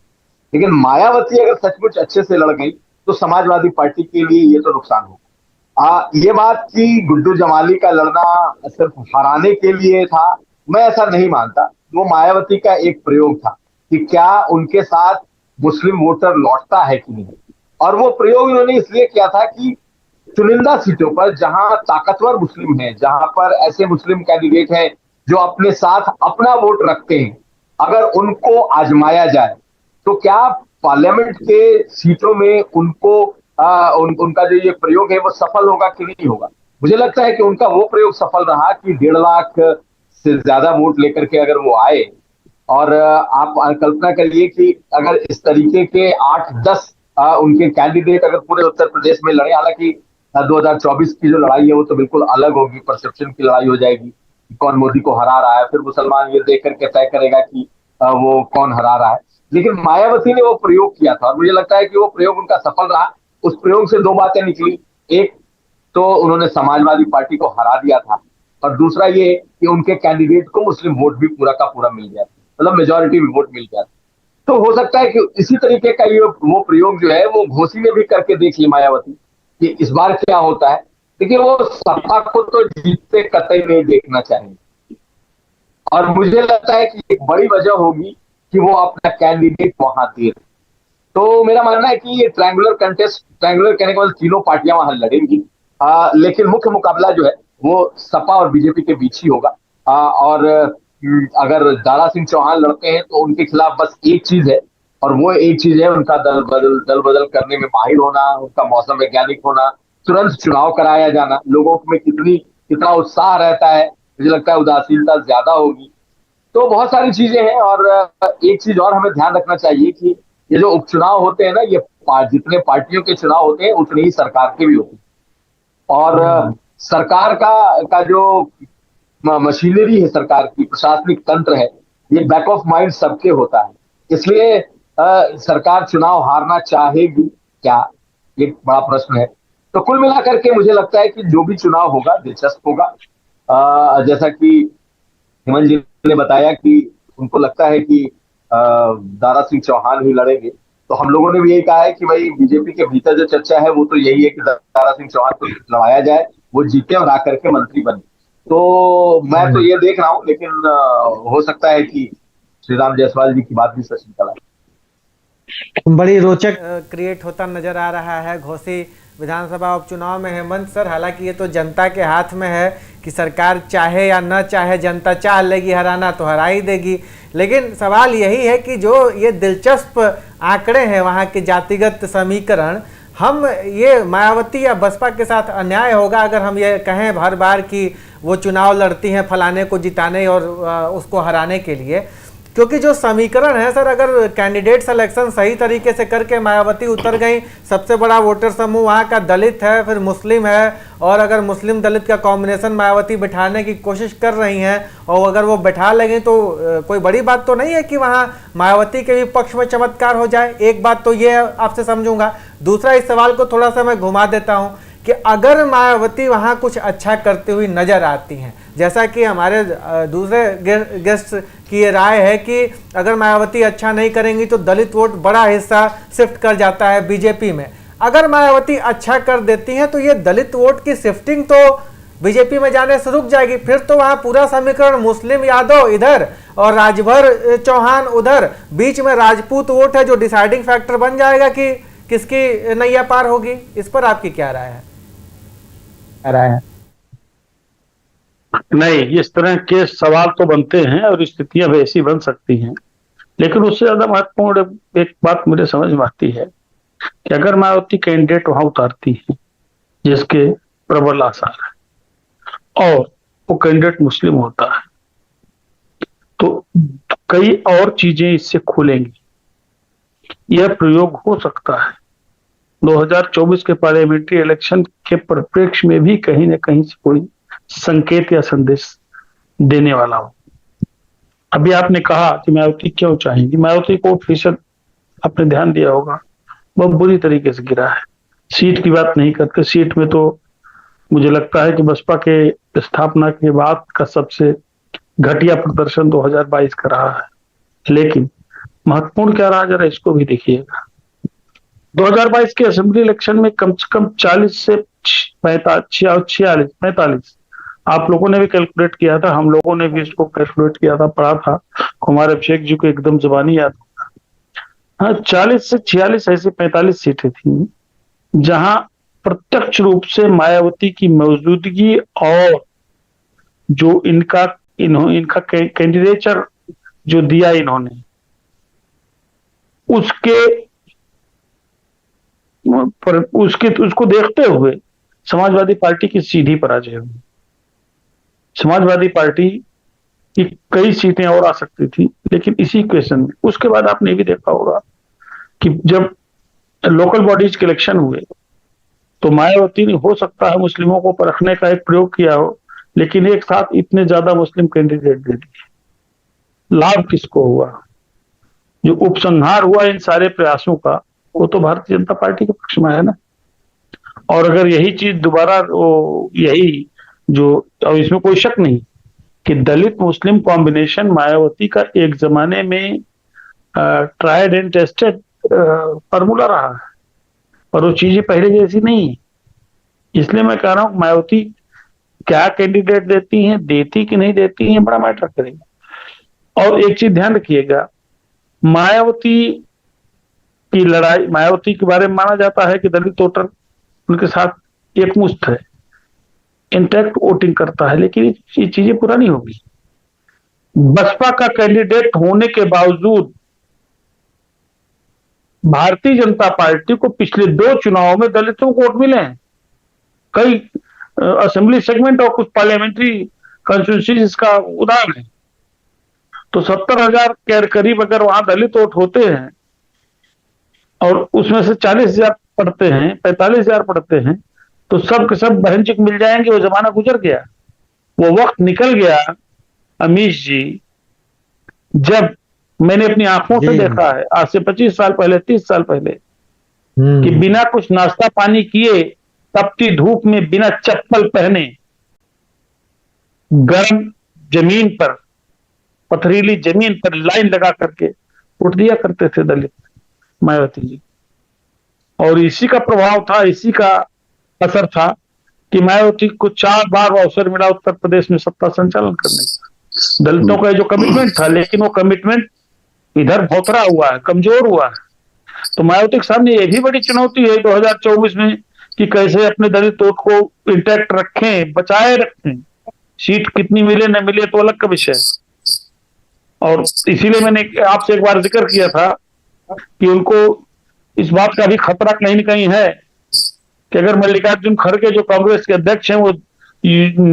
लेकिन मायावती अगर सचमुच अच्छे से लड़ गई तो समाजवादी पार्टी के लिए ये तो नुकसान होगा। ये बात कि गुड्डू जमाली का लड़ना सिर्फ हराने के लिए था, मैं ऐसा नहीं मानता। वो मायावती का एक प्रयोग था कि क्या उनके साथ मुस्लिम वोटर लौटता है कि नहीं। और वो प्रयोग उन्होंने इसलिए किया था कि चुनिंदा सीटों पर जहां ताकतवर मुस्लिम हैं, जहां पर ऐसे मुस्लिम कैंडिडेट हैं जो अपने साथ अपना वोट रखते हैं, अगर उनको आजमाया जाए तो क्या पार्लियामेंट के सीटों में उनको उनका जो ये प्रयोग है वो सफल होगा कि नहीं होगा। मुझे लगता है कि उनका वो प्रयोग सफल रहा कि 1.5 लाख से ज्यादा वोट लेकर के अगर वो आए। और आप कल्पना करिए कि अगर इस तरीके के 8-10 उनके कैंडिडेट अगर पूरे उत्तर प्रदेश में लड़े, हालांकि 2024 की जो लड़ाई है वो तो बिल्कुल अलग होगी, परसेप्शन की लड़ाई हो जाएगी, कौन मोदी को हरा रहा है, फिर मुसलमान ये देख करके तय करेगा कि वो कौन हरा रहा है। लेकिन मायावती ने वो प्रयोग किया था और मुझे लगता है कि वो प्रयोग उनका सफल रहा। उस प्रयोग से दो बातें निकली। एक तो उन्होंने समाजवादी पार्टी को हरा दिया था, और दूसरा ये कि उनके कैंडिडेट को मुस्लिम वोट भी पूरा का पूरा मिल गया था, मतलब मेजोरिटी वोट मिल गया था। तो हो सकता है कि इसी तरीके का ये वो प्रयोग जो है वो घोसी ने भी करके देख ली मायावती कि इस बार क्या होता है। देखिए, वो सपा को तो जीतते कतई नहीं देखना चाहिए, और मुझे लगता है कि एक बड़ी वजह होगी कि वो अपना कैंडिडेट वहां दे रहे। तो मेरा मानना है कि ये ट्रायंगुलर कंटेस्ट, ट्रायंगुलर कहने के बाद तीनों पार्टियां वहां लड़ेंगी, लेकिन मुख्य मुकाबला जो है वो सपा और बीजेपी के बीच ही होगा। और अगर दारा सिंह चौहान लड़ते हैं तो उनके खिलाफ बस एक चीज है, और वो एक चीज है उनका दल बदल करने में माहिर होना, उनका मौसम वैज्ञानिक होना, तुरंत चुनाव कराया जाना। लोगों में कितना उत्साह रहता है, मुझे लगता है उदासीनता ज्यादा होगी। तो बहुत सारी चीजें हैं, और एक चीज और हमें ध्यान रखना चाहिए कि ये जो उपचुनाव होते हैं ना, ये जितने पार्टियों के चुनाव होते हैं उतने ही सरकार के भी होते हैं। और सरकार का जो मशीनरी है, सरकार की प्रशासनिक तंत्र है, ये बैक ऑफ माइंड सबके होता है। इसलिए सरकार चुनाव हारना चाहेगी क्या, ये बड़ा प्रश्न है। तो कुल मिलाकर के मुझे लगता है कि जो भी चुनाव होगा दिलचस्प होगा। जैसा कि हेमंत जी ने बताया कि उनको लगता है कि दारा सिंह चौहान ही लड़ेंगे, तो हम लोगों ने भी यही कहा है कि भाई बीजेपी के भीतर जो चर्चा है वो तो यही है कि दारा सिंह चौहान को लड़ाया जाए, वो जीते और आकर के मंत्री बने। तो मैं तो ये देख रहा हूं, लेकिन हो सकता है कि श्री राम जायसवाल जी की बात भी सच निकल आए। बड़ी रोचक क्रिएट होता नजर आ रहा है घोसी विधानसभा उपचुनाव में हेमंत सर। हालांकि ये तो जनता के हाथ में है कि सरकार चाहे या न चाहे, जनता चाह लेगी हराना तो हरा ही देगी। लेकिन सवाल यही है कि जो ये दिलचस्प आंकड़े हैं वहाँ के जातिगत समीकरण, हम ये मायावती या बसपा के साथ अन्याय होगा अगर हम ये कहें हर बार कि वो चुनाव लड़ती हैं फलाने को जिताने और उसको हराने के लिए, क्योंकि जो समीकरण है सर, अगर कैंडिडेट सिलेक्शन सही तरीके से करके मायावती उतर गई, सबसे बड़ा वोटर समूह वहाँ का दलित है, फिर मुस्लिम है, और अगर मुस्लिम दलित का कॉम्बिनेशन मायावती बिठाने की कोशिश कर रही हैं और अगर वो बैठा लेंगे तो कोई बड़ी बात तो नहीं है कि वहाँ मायावती के भी पक्ष में चमत्कार हो जाए। एक बात तो ये आपसे समझूंगा। दूसरा, इस सवाल को थोड़ा सा मैं घुमा देता हूँ कि अगर मायावती वहाँ कुछ अच्छा करते हुए नजर आती हैं, जैसा कि हमारे दूसरे गेस्ट की ये राय है कि अगर मायावती अच्छा नहीं करेंगी तो दलित वोट बड़ा हिस्सा शिफ्ट कर जाता है बीजेपी में। अगर मायावती अच्छा कर देती हैं तो ये दलित वोट की शिफ्टिंग तो बीजेपी में जाने से रुक जाएगी। फिर तो वहाँ पूरा समीकरण मुस्लिम यादव इधर और राजभर चौहान उधर, बीच में राजपूत वोट है जो डिसाइडिंग फैक्टर बन जाएगा कि किसकी नैया पार होगी। इस पर आपकी क्या राय है? नहीं, इस तरह के सवाल तो बनते हैं और स्थितियां भी ऐसी बन सकती हैं, लेकिन उससे ज्यादा महत्वपूर्ण एक बात मुझे समझ में आती है कि अगर मायावती कैंडिडेट वहां उतारती है जिसके प्रबल आसार है और वो कैंडिडेट मुस्लिम होता है, तो कई और चीजें इससे खुलेंगी। यह प्रयोग हो सकता है 2024 के पार्लियामेंट्री इलेक्शन के परिप्रेक्ष्य में भी कहीं न कहीं से कोई संकेत या संदेश देने वाला हो। अभी आपने कहा कि मायावती क्यों चाहेंगी, मायावती को फीसद आपने ध्यान दिया होगा बहुत बुरी तरीके से गिरा है। सीट की बात नहीं करते, सीट में तो मुझे लगता है कि बसपा के स्थापना के बाद का सबसे घटिया प्रदर्शन 2022 का रहा है। लेकिन महत्वपूर्ण क्या रहा, जरा इसको भी देखिएगा। 2022 के असेंबली इलेक्शन में कम से कम 40 से 45 आप लोगों ने भी कैलकुलेट किया था, हम लोगों ने भी इसको कैलकुलेट किया था, पढ़ा था, कुमार अभिषेक जी को एकदम जुबानी याद होगा। हाँ, 40 से 46 ऐसी 45 सीटें थी जहां प्रत्यक्ष रूप से मायावती की मौजूदगी और जो इनका कैंडिडेचर जो दिया इन्होंने उसको देखते हुए समाजवादी पार्टी की सीधी पराजय हुई। समाजवादी पार्टी की कई सीटें और आ सकती थी, लेकिन इसी इक्वेशन में उसके बाद आपने ये भी देखा होगा कि जब लोकल बॉडीज के इलेक्शन हुए तो मायावती ने हो सकता है मुस्लिमों को परखने का एक प्रयोग किया हो, लेकिन एक साथ इतने ज्यादा मुस्लिम कैंडिडेट दे दिए। लाभ किसको हुआ? जो उपसंहार हुआ इन सारे प्रयासों का, वो तो भारतीय जनता पार्टी के पक्ष में है ना। और अगर यही चीज दोबारा यही जो, अब इसमें कोई शक नहीं कि दलित मुस्लिम कॉम्बिनेशन मायावती का एक जमाने में ट्राइड एंड टेस्टेड फॉर्मूला रहा है, और वो चीजें पहले जैसी नहीं है। इसलिए मैं कह रहा हूं मायावती क्या कैंडिडेट देती हैं, देती कि नहीं देती हैं, बड़ा मैटर करेगा। और एक चीज ध्यान रखिएगा, मायावती की लड़ाई, मायावती के बारे में माना जाता है कि दलित वोटर उनके साथ एकमुश्त है, इंटैक्ट वोटिंग करता है, लेकिन ये चीजें पूरा नहीं होगी। बसपा का कैंडिडेट होने के बावजूद भारतीय जनता पार्टी को पिछले 2 चुनावों में दलितों को वोट मिले हैं। कई असेंबली सेगमेंट और कुछ पार्लियामेंट्री कंस्टिट्यूंसीज इसका उदाहरण है। तो 70,000 के करीब अगर वहां दलित वोट होते हैं और उसमें से 40,000 पढ़ते हैं, 45,000 पढ़ते हैं, तो सब के सब बहन चिक मिल जाएंगे। वो जमाना गुजर गया, वो वक्त निकल गया अमीश जी, जब मैंने अपनी आंखों से देखा है आज से 25 साल पहले, 30 साल पहले, कि बिना कुछ नाश्ता पानी किए तपती धूप में बिना चप्पल पहने गर्म जमीन पर, पथरीली जमीन पर लाइन लगा करके वोट दिया करते थे दलित मायावती जी। और इसी का प्रभाव था, इसी का असर था कि मायावती को 4 बार अवसर मिला उत्तर प्रदेश में सत्ता संचालन करने का। दलितों का जो कमिटमेंट था, लेकिन वो कमिटमेंट इधर भौतरा हुआ है, कमजोर हुआ है। तो मायावती के सामने ये भी बड़ी चुनौती है 2024 में कि कैसे अपने दलित वोट को इंटैक्ट रखें, बचाए रखें। सीट कितनी मिले न मिले तो अलग का विषय है। और इसीलिए मैंने आपसे एक बार जिक्र किया था कि उनको इस बात का भी खतरा कहीं न कहीं है कि अगर मल्लिकार्जुन खड़गे जो कांग्रेस के अध्यक्ष हैं, वो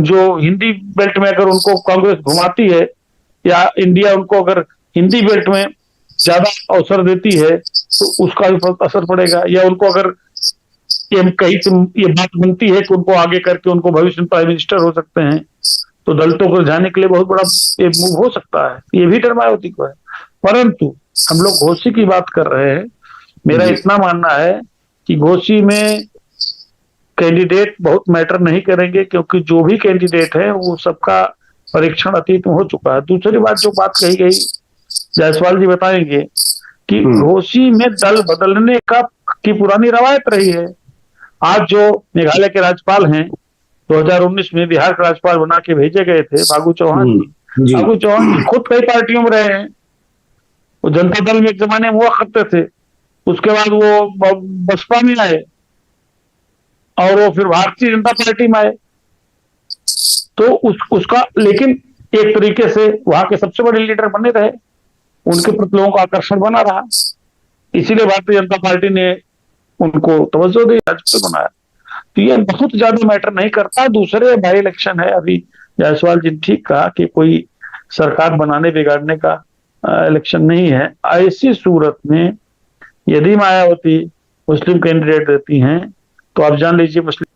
जो हिंदी बेल्ट में अगर उनको कांग्रेस घुमाती है, या इंडिया उनको अगर हिंदी बेल्ट में ज्यादा अवसर देती है, तो उसका भी असर पड़ेगा। या उनको अगर कहीं से ये बात बनती है कि उनको आगे करके उनको भविष्य में प्राइम मिनिस्टर हो सकते हैं, तो दलितों को जाने के लिए बहुत बड़ा ये मूव हो सकता है। ये भी डर मायावती को है। परंतु हम लोग घोसी की बात कर रहे हैं। मेरा इतना मानना है कि घोसी में कैंडिडेट बहुत मैटर नहीं करेंगे, क्योंकि जो भी कैंडिडेट है वो सबका परीक्षण अतीत में हो चुका है। दूसरी बात, जो बात कही गई, जायसवाल जी बताएंगे कि घोसी में दल बदलने की पुरानी रवायत रही है। आज जो मेघालय के राज्यपाल हैं, 2019 में बिहार के राज्यपाल बना के भेजे गए थे फागू चौहान जी। फागू चौहान जी खुद कई पार्टियों में रहे हैं। वो जनता दल में एक जमाने में हुआ करते थे, उसके बाद वो बसपा में आए और वो फिर भारतीय जनता पार्टी में आए। तो उसका लेकिन एक तरीके से वहां के सबसे बड़े लीडर बने रहे, उनके प्रति लोगों का आकर्षण बना रहा, इसीलिए भारतीय जनता पार्टी ने उनको तवज्जो दी, राज्यपाल बनाया। तो ये बहुत ज्यादा मैटर नहीं करता। दूसरे बाई इलेक्शन है, अभी जायसवाल जी ने ठीक कहा कि कोई सरकार बनाने बिगाड़ने का इलेक्शन नहीं है। ऐसी सूरत में यदि मायावती मुस्लिम कैंडिडेट देती हैं, तो आप जान लीजिए मुस्लिम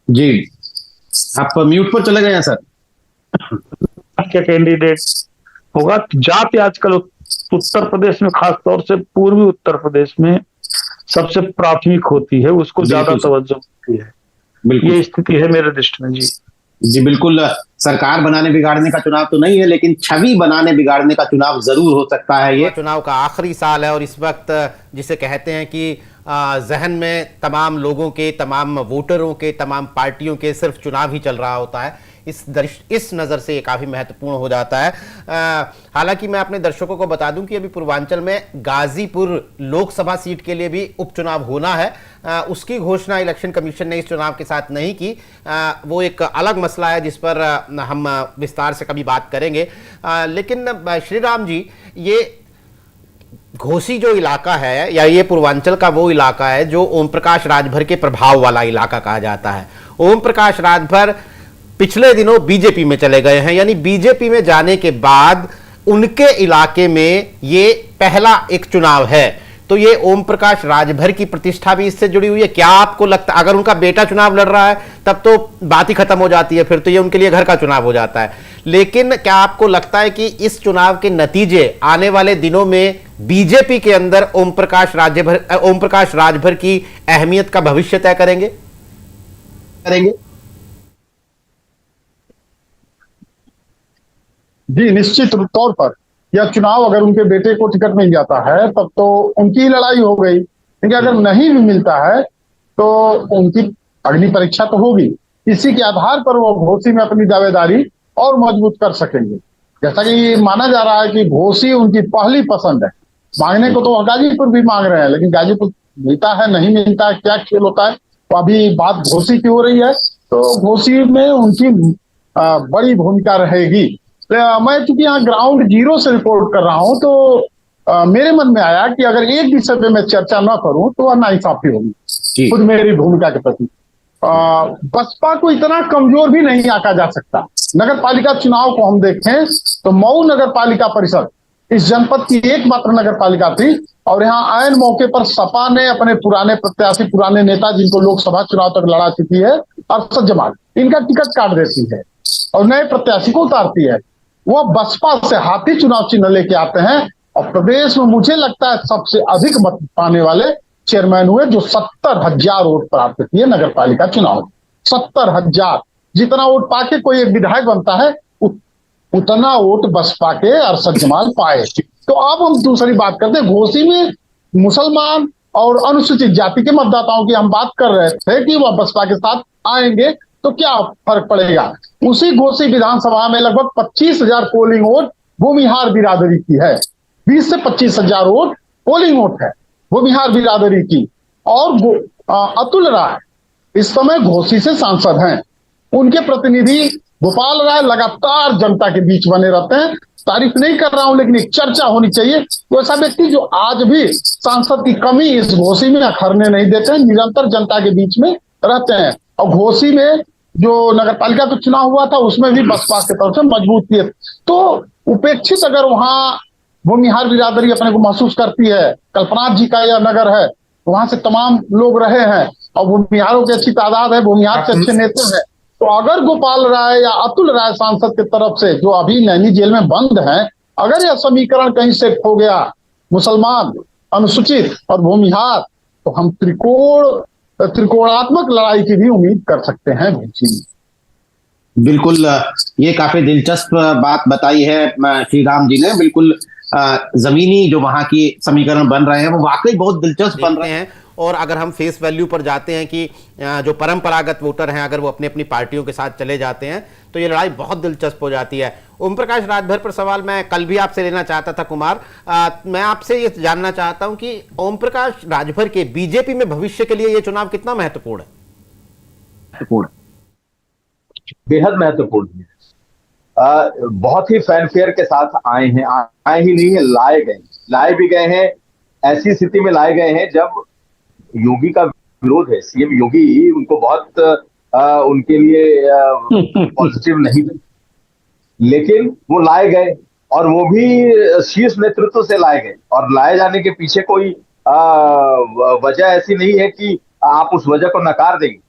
जी, आप म्यूट पर चले गए हैं सर। क्या कैंडिडेट होगा। जाति आजकल उत्तर प्रदेश में, खास तौर से पूर्वी उत्तर प्रदेश में सबसे प्राथमिक होती है, उसको ज्यादा तवज्जो होती है। ये स्थिति है मेरे दृष्टि में। जी बिल्कुल। सरकार बनाने बिगाड़ने का चुनाव तो नहीं है, लेकिन छवि बनाने बिगाड़ने का चुनाव जरूर हो सकता है। ये चुनाव का आखिरी साल है और इस वक्त जिसे कहते हैं कि जहन में तमाम लोगों के, तमाम वोटरों के, तमाम पार्टियों के सिर्फ चुनाव ही चल रहा होता है। इस नज़र से ये काफ़ी महत्वपूर्ण हो जाता है। हालांकि मैं अपने दर्शकों को बता दूं कि अभी पूर्वांचल में गाजीपुर लोकसभा सीट के लिए भी उपचुनाव होना है। उसकी घोषणा इलेक्शन कमीशन ने इस चुनाव के साथ नहीं की। वो एक अलग मसला है जिस पर हम विस्तार से कभी बात करेंगे। लेकिन श्री राम जी, ये घोसी जो इलाका है, या ये पूर्वांचल का वो इलाका है जो ओम प्रकाश राजभर के प्रभाव वाला इलाका कहा जाता है। ओम प्रकाश राजभर पिछले दिनों बीजेपी में चले गए हैं, यानी बीजेपी में जाने के बाद उनके इलाके में ये पहला एक चुनाव है तो ये ओम प्रकाश राजभर की प्रतिष्ठा भी इससे जुड़ी हुई है। क्या आपको लगता है, अगर उनका बेटा चुनाव लड़ रहा है तब तो बात ही खत्म हो जाती है, फिर तो ये उनके लिए घर का चुनाव हो जाता है, लेकिन क्या आपको लगता है कि इस चुनाव के नतीजे आने वाले दिनों में बीजेपी के अंदर ओम प्रकाश राजभर की अहमियत का भविष्य तय करेंगे? जी, निश्चित तौर पर यह चुनाव अगर उनके बेटे को टिकट मिल जाता है तब तो उनकी लड़ाई हो गई, लेकिन अगर नहीं भी मिलता है तो उनकी अगली परीक्षा तो होगी। इसी के आधार पर वो घोसी में अपनी दावेदारी और मजबूत कर सकेंगे। जैसा कि माना जा रहा है कि घोसी उनकी पहली पसंद है। मांगने को तो गाजीपुर भी मांग रहे हैं, लेकिन गाजीपुर मिलता है नहीं मिलता है, क्या खेल होता है, तो अभी बात घोसी की हो रही है। तो घोसी में उनकी बड़ी भूमिका रहेगी। मैं चूंकि यहाँ ग्राउंड जीरो से रिपोर्ट कर रहा हूं, तो मेरे मन में आया कि अगर एक विषय पे मैं चर्चा न करूं तो वह नाइंसाफी होगी खुद मेरी भूमिका के प्रति। बसपा को इतना कमजोर भी नहीं आंका जा सकता। नगर पालिका चुनाव को हम देखें तो मऊ नगर पालिका परिषद इस जनपद की एकमात्र नगर पालिका थी, और यहाँ आयन मौके पर सपा ने अपने पुराने प्रत्याशी, पुराने नेता जिनको लोकसभा चुनाव तक लड़ा चुकी है, अरशद जमाल, इनका टिकट काट देती है और नए प्रत्याशी को उतारती है। वह बसपा से हाथी चुनाव चिन्ह लेके आते हैं, और प्रदेश में मुझे लगता है सबसे अधिक मत पाने वाले चेयरमैन हुए, जो 70,000 वोट प्राप्त किए नगर पालिका चुनाव में। 70,000, जितना वोट पाके कोई एक विधायक बनता है उतना वोट बसपा के अरशद जमाल पाए। तो अब हम दूसरी बात करते हैं। घोसी में मुसलमान और अनुसूचित जाति के मतदाताओं की हम बात कर रहे थे कि वह बसपा के साथ आएंगे तो क्या फर्क पड़ेगा। उसी घोसी विधानसभा में लगभग 25,000 पोलिंग वोट भूमिहार बिरादरी की है। 20 से 25,000 वोट पोलिंग वोट है भूमिहार बिरादरी की। और अतुल राय इस समय घोसी से सांसद हैं। उनके प्रतिनिधि गोपाल राय लगातार जनता के बीच बने रहते हैं। तारीफ नहीं कर रहा हूं, लेकिन एक चर्चा होनी चाहिए। तो ऐसा व्यक्ति जो आज भी सांसद की कमी इस घोसी में अखरने नहीं देते हैं, निरंतर जनता के बीच में रहते हैं। और घोसी में जो नगर पालिका का चुनाव हुआ था उसमें भी बसपा की तरफ से मजबूत किए। तो उपेक्षित अगर वहां भूमिहार बिरादरी अपने को महसूस करती है, कल्पनाथ जी का यह नगर है, वहां से तमाम लोग रहे हैं और भूमिहारों की अच्छी तादाद है, भूमिहार के अच्छे नेता हैं। तो अगर गोपाल राय या अतुल राय सांसद की तरफ से, जो अभी नैनी जेल में बंद हैं, अगर यह समीकरण कहीं से खो गया, मुसलमान, अनुसूचित और भूमिहार, तो हम त्रिकोणात्मक लड़ाई की भी उम्मीद कर सकते हैं घोसी में। बिल्कुल, ये काफी दिलचस्प बात बताई है श्री राम जी ने। बिल्कुल जमीनी जो वहां की समीकरण बन रहे हैं वो वाकई बहुत दिलचस्प बन रहे हैं। और अगर हम फेस वैल्यू पर जाते हैं कि जो परंपरागत वोटर हैं अगर वो अपनी अपनी पार्टियों के साथ चले जाते हैं तो ये लड़ाई बहुत दिलचस्प हो जाती है। ओम प्रकाश राजभर पर सवाल मैं कल भी आपसे लेना चाहता था कुमार। मैं आपसे ये जानना चाहता हूं कि ओम प्रकाश राजभर के बीजेपी में भविष्य के लिए ये चुनाव कितना महत्वपूर्ण है? बेहद महत्वपूर्ण है। बहुत ही फैनफेयर के साथ आए हैं। आए ही नहीं है, लाए भी गए हैं। ऐसी स्थिति में लाए गए हैं जब योगी का विरोध है। सीएम योगी उनको बहुत उनके लिए पॉजिटिव नहीं थे, लेकिन वो लाए गए और वो भी शीर्ष नेतृत्व से लाए गए। और लाए जाने के पीछे कोई वजह ऐसी नहीं है कि आप उस वजह को नकार देंगे।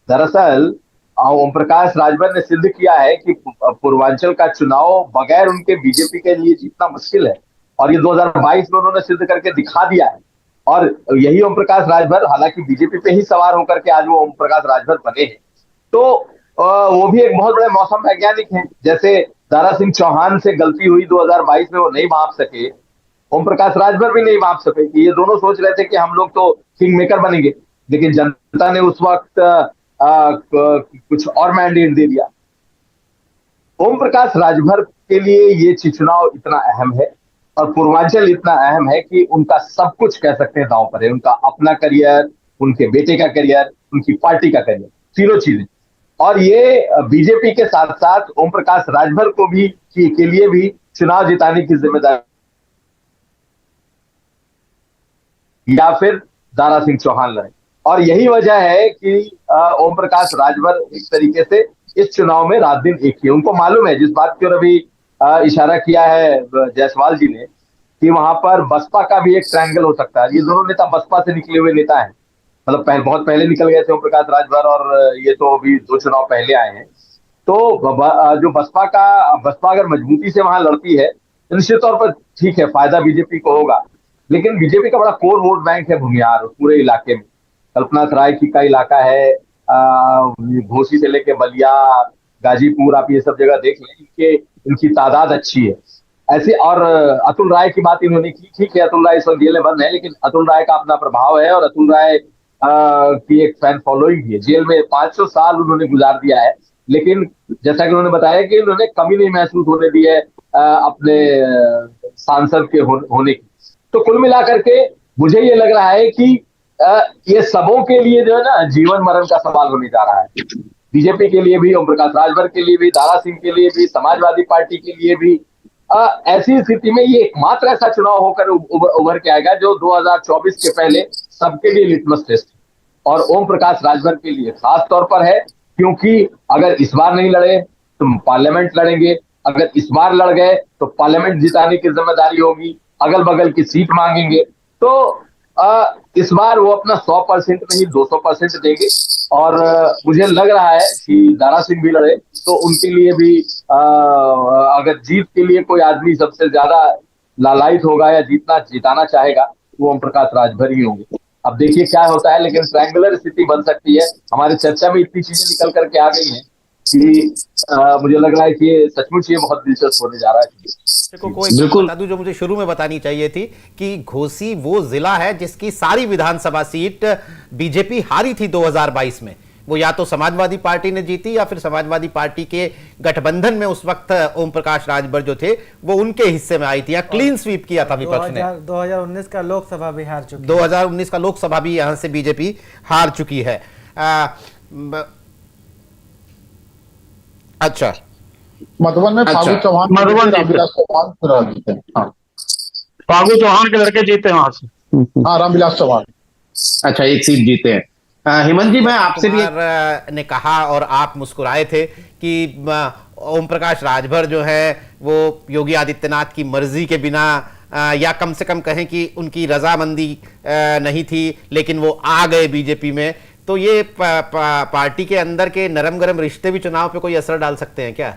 दरअसल ओम प्रकाश राजभर ने सिद्ध किया है कि पूर्वांचल का चुनाव बगैर उनके बीजेपी के लिए जीतना मुश्किल है, और ये 2022 में उन्होंने सिद्ध करके दिखा दिया है। और यही ओम प्रकाश राजभर, हालांकि बीजेपी पे ही सवार होकर के आज वो ओम प्रकाश राजभर बने हैं, तो वो भी एक बहुत बड़े मौसम वैज्ञानिक हैं। जैसे दारा सिंह चौहान से गलती हुई 2022 में, वो नहीं माप सके, ओम प्रकाश राजभर भी नहीं माप सके। कि ये दोनों सोच रहे थे कि हम लोग तो किंग मेकर बनेंगे, लेकिन जनता ने उस वक्त कुछ और मैंडेट दे दिया। ओम प्रकाश राजभर के लिए ये चुनाव इतना अहम है और पूर्वांचल इतना अहम है कि उनका सब कुछ कह सकते हैं दांव पर है। उनका अपना करियर, उनके बेटे का करियर, उनकी पार्टी का करियर, तीनों चीजें। और ये बीजेपी के साथ साथ ओम प्रकाश राजभर को भी के लिए भी चुनाव जिताने की जिम्मेदारी, या फिर दारा सिंह चौहान लड़े। और यही वजह है कि ओम प्रकाश राजभर एक तरीके से इस चुनाव में रात दिन एक ही। उनको मालूम है, जिस बात की ओर अभी इशारा किया है जायसवाल जी ने, कि वहां पर बसपा का भी एक ट्रायंगल हो सकता है। ये दोनों नेता बसपा से निकले हुए नेता हैं, मतलब बहुत पहले निकल गए थे ओम प्रकाश राजभर, और ये तो अभी 2 चुनाव पहले आए हैं। तो जो बसपा अगर मजबूती से वहां लड़ती है तो निश्चित तौर पर ठीक है, फायदा बीजेपी को होगा। लेकिन बीजेपी का बड़ा कोर वोट बैंक है भूमिहार पूरे इलाके में। कल्पना सराय का इलाका है, घोसी से लेके बलिया, गाजीपुर, आप ये सब जगह देख लें, इनकी तादाद अच्छी है ऐसे। और अतुल राय की बात इन्होंने की, ठीक है अतुल राय इस वक्त जेल में बंद है, लेकिन अतुल राय का अपना प्रभाव है और अतुल राय की एक फैन फॉलोइंग भी है। जेल में 500 साल उन्होंने गुजार दिया है, लेकिन जैसा कि उन्होंने बताया कि उन्होंने कमी नहीं महसूस होने दी है अपने सांसद के होने की। तो कुल मिलाकर के मुझे ये लग रहा है कि ये सबों के लिए जो है ना जीवन मरण का सवाल होने जा रहा है। बीजेपी के लिए भी, ओम प्रकाश राजभर के लिए भी, दारा सिंह के लिए भी, समाजवादी पार्टी के लिए भी। ऐसी स्थिति में ये एकमात्र ऐसा चुनाव होकर उभर के आएगा जो 2024 के पहले सबके लिए लिटमस टेस्ट, और ओम प्रकाश राजभर के लिए खास तौर पर है, क्योंकि अगर इस बार नहीं लड़े तो पार्लियामेंट लड़ेंगे, अगर इस बार लड़ गए तो पार्लियामेंट जिताने की जिम्मेदारी होगी, अगल बगल की सीट मांगेंगे। तो इस बार वो अपना 100% नहीं 200% देंगे, और मुझे लग रहा है कि दारा सिंह भी लड़े तो उनके लिए भी अगर जीत के लिए कोई आदमी सबसे ज्यादा लालायित होगा या जिताना चाहेगा वो ओम प्रकाश राजभर ही होंगे। अब देखिए क्या होता है, लेकिन ट्रायंगुलर स्थिति बन सकती है। हमारी चर्चा में इतनी चीजें निकल करके आ गई हैं कि मुझे लग रहा है कि ये सचमुच ये बहुत दिलचस्प होने जा रहा है। को एक बात बता दूं जो मुझे शुरू में बतानी चाहिए थी कि घोसी वो जिला है जिसकी सारी विधानसभा सीट बीजेपी हारी थी 2022 में। वो या तो समाजवादी पार्टी ने जीती या फिर समाजवादी पार्टी के गठबंधन में उस वक्त ओम प्रकाश राजभर जो थे वो उनके हिस्से में आई थी। या क्लीन स्वीप किया था विपक्ष ने। 2019 का लोकसभा भी हार चुकी 2019 का लोकसभा भी यहां से बीजेपी हार चुकी है। अच्छा, मधुबन में फागू चौहान, रामविलास चौहान जीते। हाँ, फागू चौहान के लड़के जीते वहां से। हाँ, रामविलास चौहान। अच्छा, एक सीट जीते हैं। हेमंत जी, मैं आपसे भी ने कहा और आप मुस्कुराए थे कि ओम प्रकाश राजभर जो है वो योगी आदित्यनाथ की मर्जी के बिना या कम से कम कहें कि उनकी रजामंदी नहीं थी, लेकिन वो आ गए बीजेपी में। तो ये पार्टी के अंदर के नरम गरम रिश्ते भी चुनाव पे कोई असर डाल सकते हैं क्या?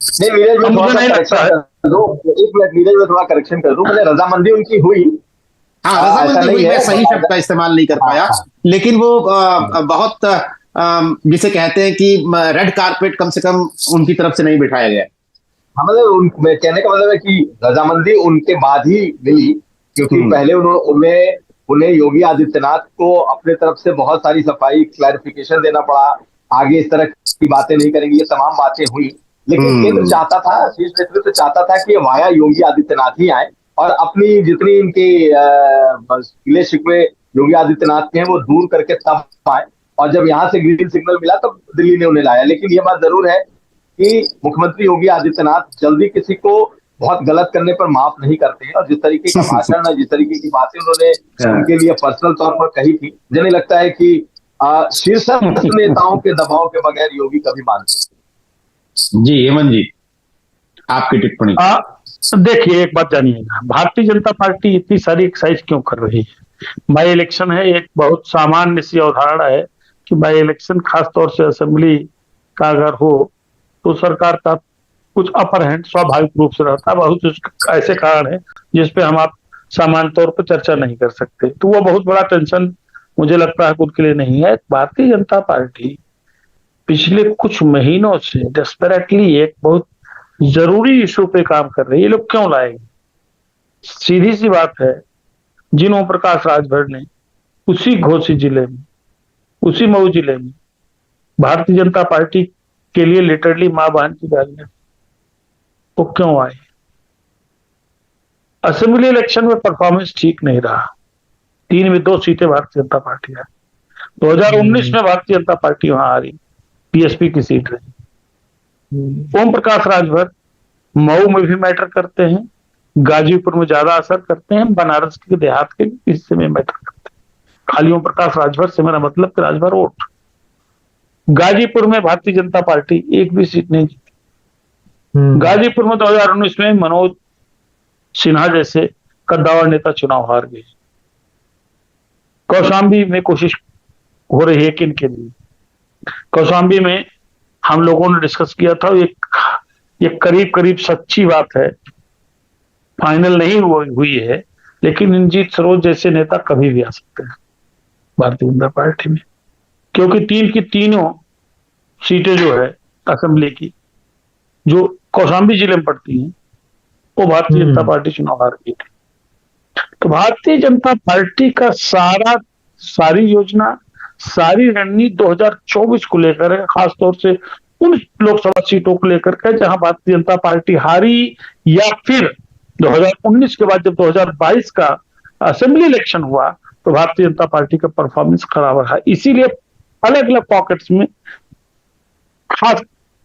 नहीं, नीरज में थोड़ा करेक्शन कर दूं। मैंने रजामंदी उनकी हुई, हाँ, रजामंदी हुई, मैं सही शब्द का इस्तेमाल नहीं कर पाया, लेकिन वो बहुत जिसे कहते हैं कि रेड कारपेट कम से कम उनकी तरफ से नहीं बिठाया गया। हाँ, मतलब कहने का मतलब है कि रजामंदी उनके बाद ही मिली, क्योंकि पहले उन्हें योगी आदित्यनाथ को अपने तरफ से बहुत सारी सफाई क्लैरिफिकेशन देना पड़ा, आगे इस तरह की बातें नहीं करेंगे, ये तमाम बातें हुई। लेकिन केंद्र चाहता था, शीर्ष नेतृत्व चाहता था कि वाया योगी आदित्यनाथ ही आए और अपनी जितनी इनके गिले शिकवे योगी आदित्यनाथ के हैं वो दूर करके तब आए। और जब यहाँ से ग्रीन सिग्नल मिला तब दिल्ली ने उन्हें लाया। लेकिन ये बात जरूर है कि मुख्यमंत्री योगी आदित्यनाथ जल्दी किसी को बहुत गलत करने पर माफ नहीं करते हैं, और जिस तरीके का भाषण, जिस तरीके की बातें उन्होंने उनके लिए पर्सनल तौर पर कही थी, मुझे लगता है कि शीर्षस्थ नेताओं के दबाव के बगैर योगी कभी मानते। जी हेमंत जी, आपकी टिप्पणी। देखिए, एक बात जानिएगा, भारतीय जनता पार्टी इतनी सारी एक्सरसाइज क्यों कर रही है? बाई इलेक्शन है, एक बहुत सामान्य सी अवधारणा है कि बाई इलेक्शन खासतौर से असेंबली का अगर हो तो सरकार का कुछ अपर हैंड स्वाभाविक रूप से रहता है। बहुत ऐसे कारण है जिसपे हम आप सामान्य तौर पर चर्चा नहीं कर सकते, तो वो बहुत बड़ा टेंशन मुझे लगता है उनके लिए नहीं है। भारतीय जनता पार्टी पिछले कुछ महीनों से डेस्परेटली एक बहुत जरूरी इशू पे काम कर रही है। ये लोग क्यों लाएंगे? सीधी सी बात है, जिन ओम प्रकाश राजभर ने उसी घोसी जिले में, उसी मऊ जिले में भारतीय जनता पार्टी के लिए लिटरली मां बहन की गालियां, वो क्यों आए? असेंबली इलेक्शन में परफॉर्मेंस ठीक नहीं रहा, 3 में 2 सीटें भारतीय जनता पार्टी है। 2019 में भारतीय जनता पार्टी वहां आ रही, पीएसपी की सीट रही। ओम प्रकाश राजभर मऊ में भी मैटर करते हैं, गाजीपुर में ज्यादा असर करते हैं, बनारस के देहात के हिस्से में मैटर करते हैं। खाली ओम प्रकाश राजभर से मेरा मतलब कि राजभर वोट। गाजीपुर में भारतीय जनता पार्टी एक भी सीट नहीं जीती, गाजीपुर में 2019 में मनोज सिन्हा जैसे कद्दावर नेता चुनाव हार गए। कौशाम्बी में कोशिश हो रही है किन के लिए? कौशाम्बी में हम लोगों ने डिस्कस किया था, ये करीब करीब सच्ची बात है, फाइनल नहीं हुई है, लेकिन इंजीत सरोज जैसे नेता कभी भी आ सकते हैं भारतीय जनता पार्टी में, क्योंकि तीन की तीनों सीटें जो है असेंबली की जो कौशाम्बी जिले में पड़ती हैं वो भारतीय जनता पार्टी चुनाव हार गई थी। तो भारतीय जनता पार्टी का सारी योजना, सारी रणनीति 2024 को लेकर है, खासतौर से उन लोकसभा सीटों को लेकर के जहां भारतीय जनता पार्टी हारी, या फिर 2019 के बाद जब 2022 का असेंबली इलेक्शन हुआ तो भारतीय जनता पार्टी का परफॉर्मेंस खराब रहा। इसीलिए अलग अलग पॉकेट्स में खास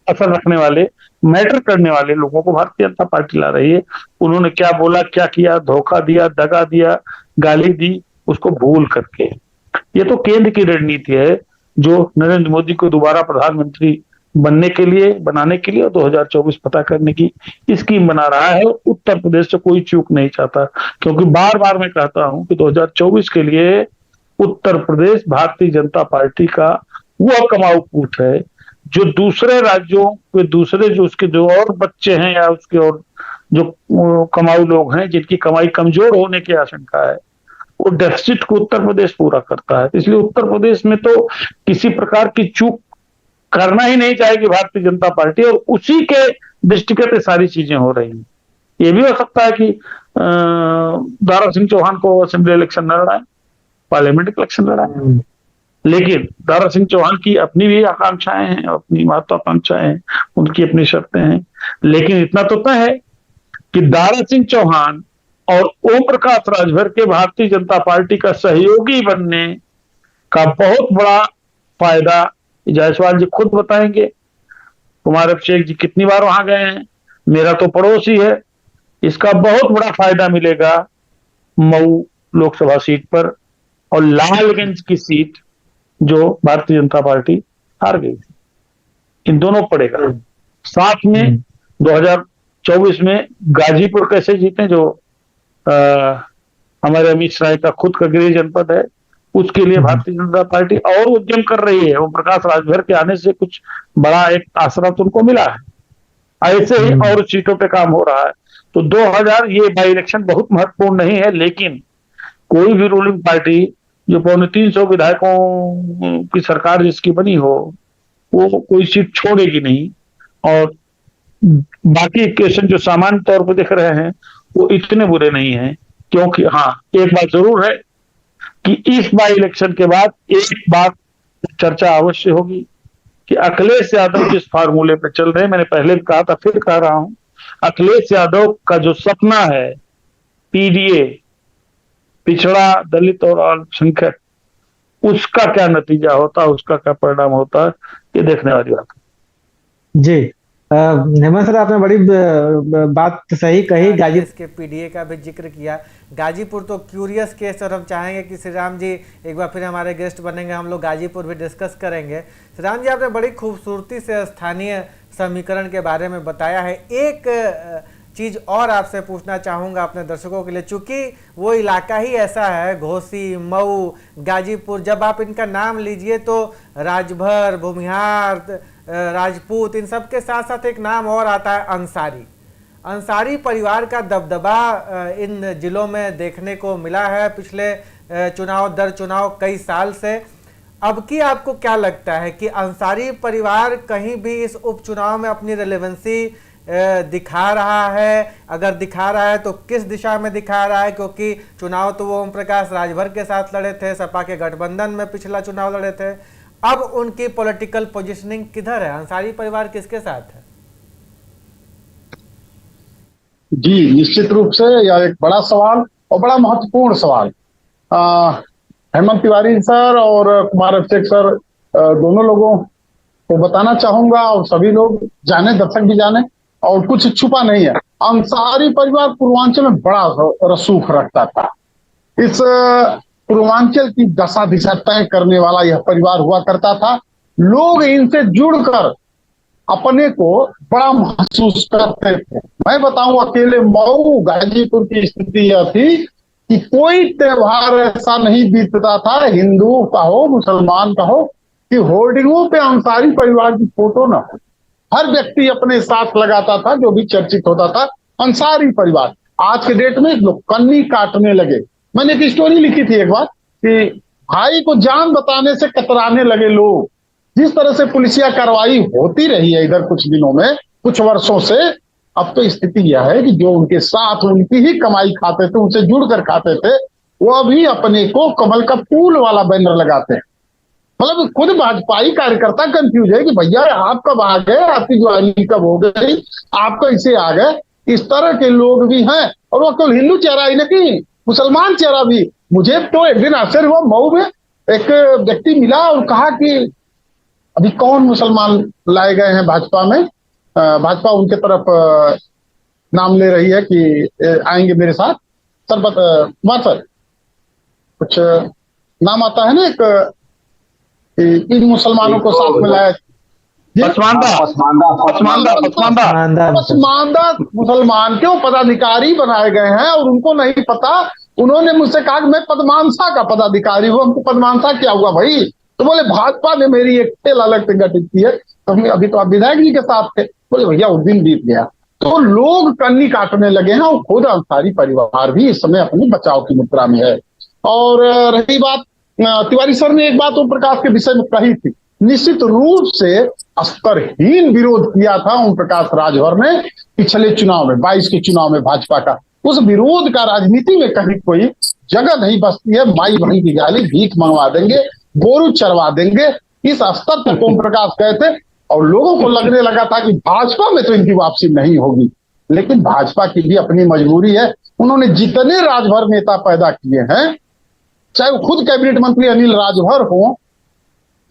असर रखने वाले, मैटर करने वाले लोगों को भारतीय जनता पार्टी ला रही है। उन्होंने क्या बोला, क्या किया, धोखा दिया, दगा दिया, गाली दी, उसको भूल करके, ये तो केंद्र की रणनीति है जो नरेंद्र मोदी को दोबारा प्रधानमंत्री बनाने के लिए और 2024 पता करने की स्कीम बना रहा है। उत्तर प्रदेश से कोई चूक नहीं चाहता, क्योंकि बार बार मैं कहता हूं कि 2024 के लिए उत्तर प्रदेश भारतीय जनता पार्टी का वह कमाऊ पूत है जो दूसरे राज्यों के दूसरे जो उसके जो और बच्चे हैं या उसके और जो कमाऊ लोग हैं जिनकी कमाई कमजोर होने की आशंका है, वो डेफिसिट को उत्तर प्रदेश पूरा करता है। इसलिए उत्तर प्रदेश में तो किसी प्रकार की चूक करना ही नहीं चाहेगी भारतीय जनता पार्टी, और उसी के दृष्टिगत सारी चीजें हो रही हैं। ये भी हो सकता है कि दारा सिंह चौहान को असेंबली इलेक्शन न लड़ाए, पार्लियामेंट इलेक्शन लड़ाए, लेकिन दारा सिंह चौहान की अपनी भी आकांक्षाएं हैं, अपनी महत्वाकांक्षाएं हैं, उनकी अपनी शर्तें हैं। लेकिन इतना तो तय है कि दारा सिंह चौहान और ओम प्रकाश राजभर के भारतीय जनता पार्टी का सहयोगी बनने का बहुत बड़ा फायदा जायसवाल जी खुद बताएंगे। कुमार अभिषेक जी कितनी बार वहां गए हैं, मेरा तो पड़ोसी है, इसका बहुत बड़ा फायदा मिलेगा मऊ लोकसभा सीट पर और लालगंज की सीट जो भारतीय जनता पार्टी हार गई थी, इन दोनों पड़ेगा। साथ में 2024 में गाजीपुर कैसे जीते जो हमारे अमित शाह का खुद का गृह जनपद है, उसके लिए भारतीय जनता पार्टी और उद्यम कर रही है। वो प्रकाश राजभर के आने से कुछ बड़ा एक आसरा तो उनको मिला है, ऐसे ही और सीटों पे काम हो रहा है। तो 2000 ये बाई इलेक्शन बहुत महत्वपूर्ण नहीं है, लेकिन कोई भी रूलिंग पार्टी जो 350 विधायकों की सरकार जिसकी बनी हो वो कोई सीट छोड़ेगी नहीं। और बाकी क्वेश्चन जो सामान्य तौर पर दिख रहे हैं वो इतने बुरे नहीं हैं, क्योंकि हाँ एक बात जरूर है कि इस बाई इलेक्शन के बाद एक बात चर्चा अवश्य होगी कि अखिलेश यादव जिस फार्मूले पे चल रहे हैं, मैंने पहले भी कहा था फिर कह रहा हूं, अखिलेश यादव का जो सपना है पीडीए, पिछड़ा दलित और अल्पसंख्यक, उसका क्या नतीजा होता है, उसका क्या परिणाम होता है, ये देखने वाली बात है। जी हेमंत सर, आपने बड़ी बात सही कही। गाजीपुर के पीडीए का भी जिक्र किया। गाजीपुर तो क्यूरियस केस, और हम चाहेंगे कि श्री राम जी एक बार फिर हमारे गेस्ट बनेंगे, हम लोग गाजीपुर भी डिस्कस करेंगे। श्री राम जी, आपने बड़ी खूबसूरती से स्थानीय समीकरण के बारे में बताया है। एक चीज़ और आपसे पूछना चाहूँगा अपने दर्शकों के लिए, चूँकि वो इलाका ही ऐसा है, घोसी, मऊ, गाजीपुर, जब आप इनका नाम लीजिए तो राजभर, भूमिहार, राजपूत, इन सब के साथ साथ एक नाम और आता है अंसारी। अंसारी परिवार का दबदबा इन जिलों में देखने को मिला है पिछले चुनाव दर चुनाव कई साल से। अब की आपको क्या लगता है कि अंसारी परिवार कहीं भी इस उपचुनाव में अपनी रेलेवेंसी दिखा रहा है? अगर दिखा रहा है तो किस दिशा में दिखा रहा है? क्योंकि चुनाव तो वो ओम प्रकाश राजभर के साथ लड़े थे, सपा के गठबंधन में पिछला चुनाव लड़े थे। अब उनकी पॉलिटिकल पोजीशनिंग किधर है? अंसारी परिवार किसके साथ है? जी निश्चित रूप से यह एक बड़ा सवाल और बड़ा महत्वपूर्ण सवाल। हेमंत तिवारी सर और कुमार अभिषेक सर दोनों लोगों को बताना चाहूंगा, और सभी लोग जाने, दर्शक भी जाने, और कुछ छुपा नहीं है। अंसारी परिवार पूर्वांचल में बड़ा रसूख रखता था। इस पूर्वांचल की दशा दिशा तय करने वाला यह परिवार हुआ करता था। लोग इनसे जुड़कर अपने को बड़ा महसूस करते थे। मैं बताऊं, अकेले मऊ गाजीपुर की स्थिति यह थी कि कोई त्योहार ऐसा नहीं बीतता था, हिंदू का हो मुसलमान का हो, कि होर्डिंगों पे अंसारी परिवार की फोटो न हो। हर व्यक्ति अपने साथ लगाता था, जो भी चर्चित होता था अंसारी परिवार। आज के डेट में लोग कन्नी काटने लगे। मैंने एक स्टोरी लिखी थी एक बार कि भाई को जान बताने से कतराने लगे लोग। जिस तरह से पुलिसिया कार्रवाई होती रही है इधर कुछ दिनों में, कुछ वर्षों से, अब तो स्थिति यह है कि जो उनके साथ उनकी ही कमाई खाते थे, उनसे जुड़कर खाते थे, वो अभी अपने को कमल का फूल वाला बैनर लगाते हैं। मतलब खुद भाजपाई कार्यकर्ता कंफ्यूज है कि भैया आप कब आ गए, आपकी ज्वाइनिंग कब हो गई, आप कैसे आ गए। इस तरह के लोग भी हैं। और वो केवल हिंदू चेहरा ही नहीं, मुसलमान चेहरा भी। मुझे तो एक दिन आश्चर्य हुआ, मऊ में एक व्यक्ति मिला और कहा कि अभी कौन मुसलमान लाए गए हैं भाजपा में, भाजपा उनके तरफ नाम ले रही है कि आएंगे मेरे साथ। सर सर कुछ नाम आता है ना, एक इन मुसलमानों को साथ में लाया, पसमानदा मुसलमान क्यों पदाधिकारी बनाए गए हैं और उनको नहीं पता। उन्होंने मुझसे कहा कि मैं पदमानसा का पदाधिकारी हूं। हमको पदमानसा क्या हुआ भाई? तो बोले भाजपा ने मेरी एक खेल अलग से गठित की है। तो अभी तो आप विधायक जी के साथ थे। बोले भैया उस दिन बीत गया। तो लोग कन्नी काटने लगे हैं और खुद अंसारी परिवार भी इस समय अपनी बचाव की मुद्रा में है। और रही बात, तिवारी सर ने एक बात ओम प्रकाश के विषय में कही थी, निश्चित रूप से स्तरहीन विरोध किया था ओम प्रकाश राजभर ने पिछले चुनाव में, 22 के चुनाव में भाजपा का। उस विरोध का राजनीति में कहीं कोई जगह नहीं बचती है। माई बहन की गाली भीख मंगवा देंगे, गोरू चरवा देंगे, इस स्तर तक ओम प्रकाश गए थे। और लोगों को लगने लगा था कि भाजपा में तो इनकी वापसी नहीं होगी। लेकिन भाजपा की भी अपनी मजबूरी है। उन्होंने जितने राजभर नेता पैदा किए हैं, चाहे वो खुद कैबिनेट मंत्री अनिल राजभर हो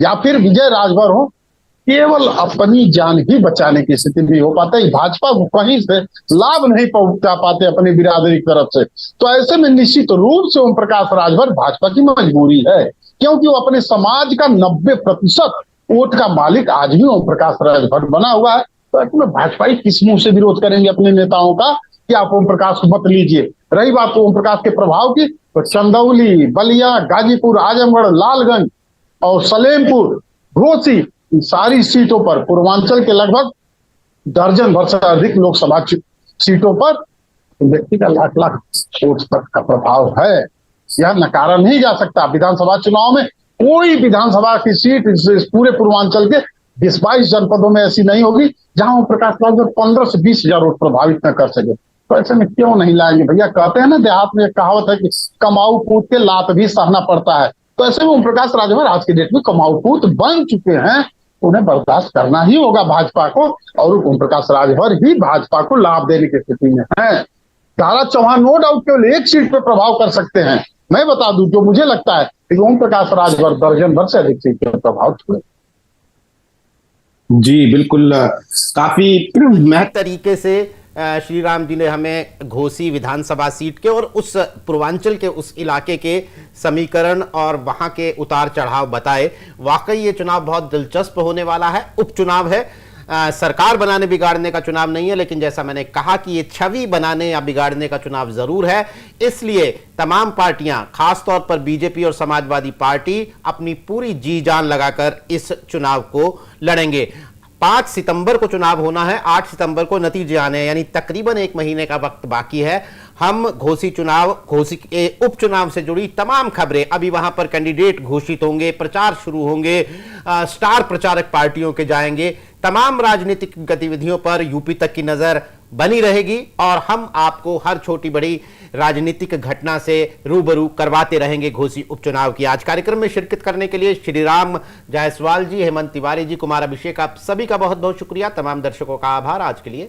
या फिर विजय राजभर हो, केवल अपनी जान ही बचाने की स्थिति भी हो पाता है। भाजपा को कहीं से लाभ नहीं पहुंचा पाते अपनी बिरादरी की तरफ से। तो ऐसे में निश्चित रूप से ओम प्रकाश राजभर भाजपा की मजबूरी है, क्योंकि वो अपने समाज का 90% वोट का मालिक आज भी ओम प्रकाश राजभर बना हुआ है। तो ऐसे में भाजपाई किस मुंह से विरोध करेंगे अपने नेताओं का कि आप ओम प्रकाश को मत लीजिए। रही बात ओम प्रकाश के प्रभाव की, तो चंदौली, बलिया, गाजीपुर, आजमगढ़, लालगंज और सलेमपुर, घोसी, इन सारी सीटों पर, पूर्वांचल के लगभग दर्जन भर से अधिक लोकसभा सीटों पर व्यक्ति का लाख लाख वोट तक का प्रभाव है। यह नकारा नहीं जा सकता। विधानसभा चुनाव में कोई विधानसभा की सीट इस पूरे पूर्वांचल के 22 जनपदों में ऐसी नहीं होगी जहां ओम प्रकाश राजभर 15 से 20 हजार वोट प्रभावित न कर सके। तो ऐसे में क्यों नहीं लाएंगे भैया? कहते हैं ना देहात में एक कहावत है कि कमाऊ पूत के लात भी सहना पड़ता है। तो ऐसे में ओम प्रकाश राजभर आज के डेट में कमाऊ पूत बन चुके हैं। उन्हें बर्दाश्त करना ही होगा भाजपा को, और ओम प्रकाश राजभर ही भाजपा को लाभ देने की स्थिति में है। दारा चौहान नो डाउट केवल एक सीट पे प्रभाव कर सकते हैं। मैं बता दूं, जो मुझे लगता है कि ओम प्रकाश राजभर दर्जन भर से अधिक सीट पे प्रभाव छोड़े। जी बिल्कुल, काफी महत्व तरीके से श्री राम जी ने हमें घोसी विधानसभा सीट के और उस पूर्वांचल के उस इलाके के समीकरण और वहां के उतार चढ़ाव बताए। वाकई ये चुनाव बहुत दिलचस्प होने वाला है। उपचुनाव है, सरकार बनाने बिगाड़ने का चुनाव नहीं है, लेकिन जैसा मैंने कहा कि ये छवि बनाने या बिगाड़ने का चुनाव जरूर है। इसलिए तमाम पार्टियां, खासतौर पर बीजेपी और समाजवादी पार्टी, अपनी पूरी जी जान लगाकर इस चुनाव को लड़ेंगे। 5 सितंबर को चुनाव होना है, 8 सितंबर को नतीजे आने हैं, यानी तकरीबन 1 महीने का वक्त बाकी है। हम घोसी के उपचुनाव से जुड़ी तमाम खबरें, अभी वहां पर कैंडिडेट घोषित होंगे, प्रचार शुरू होंगे, स्टार प्रचारक पार्टियों के जाएंगे, तमाम राजनीतिक गतिविधियों पर यूपी तक की नजर बनी रहेगी और हम आपको हर छोटी बड़ी राजनीतिक घटना से रूबरू करवाते रहेंगे घोसी उपचुनाव की। आज कार्यक्रम में शिरकत करने के लिए श्री राम जायसवाल जी, हेमंत तिवारी जी, कुमार अभिषेक, आप सभी का बहुत बहुत शुक्रिया। तमाम दर्शकों का आभार। आज के लिए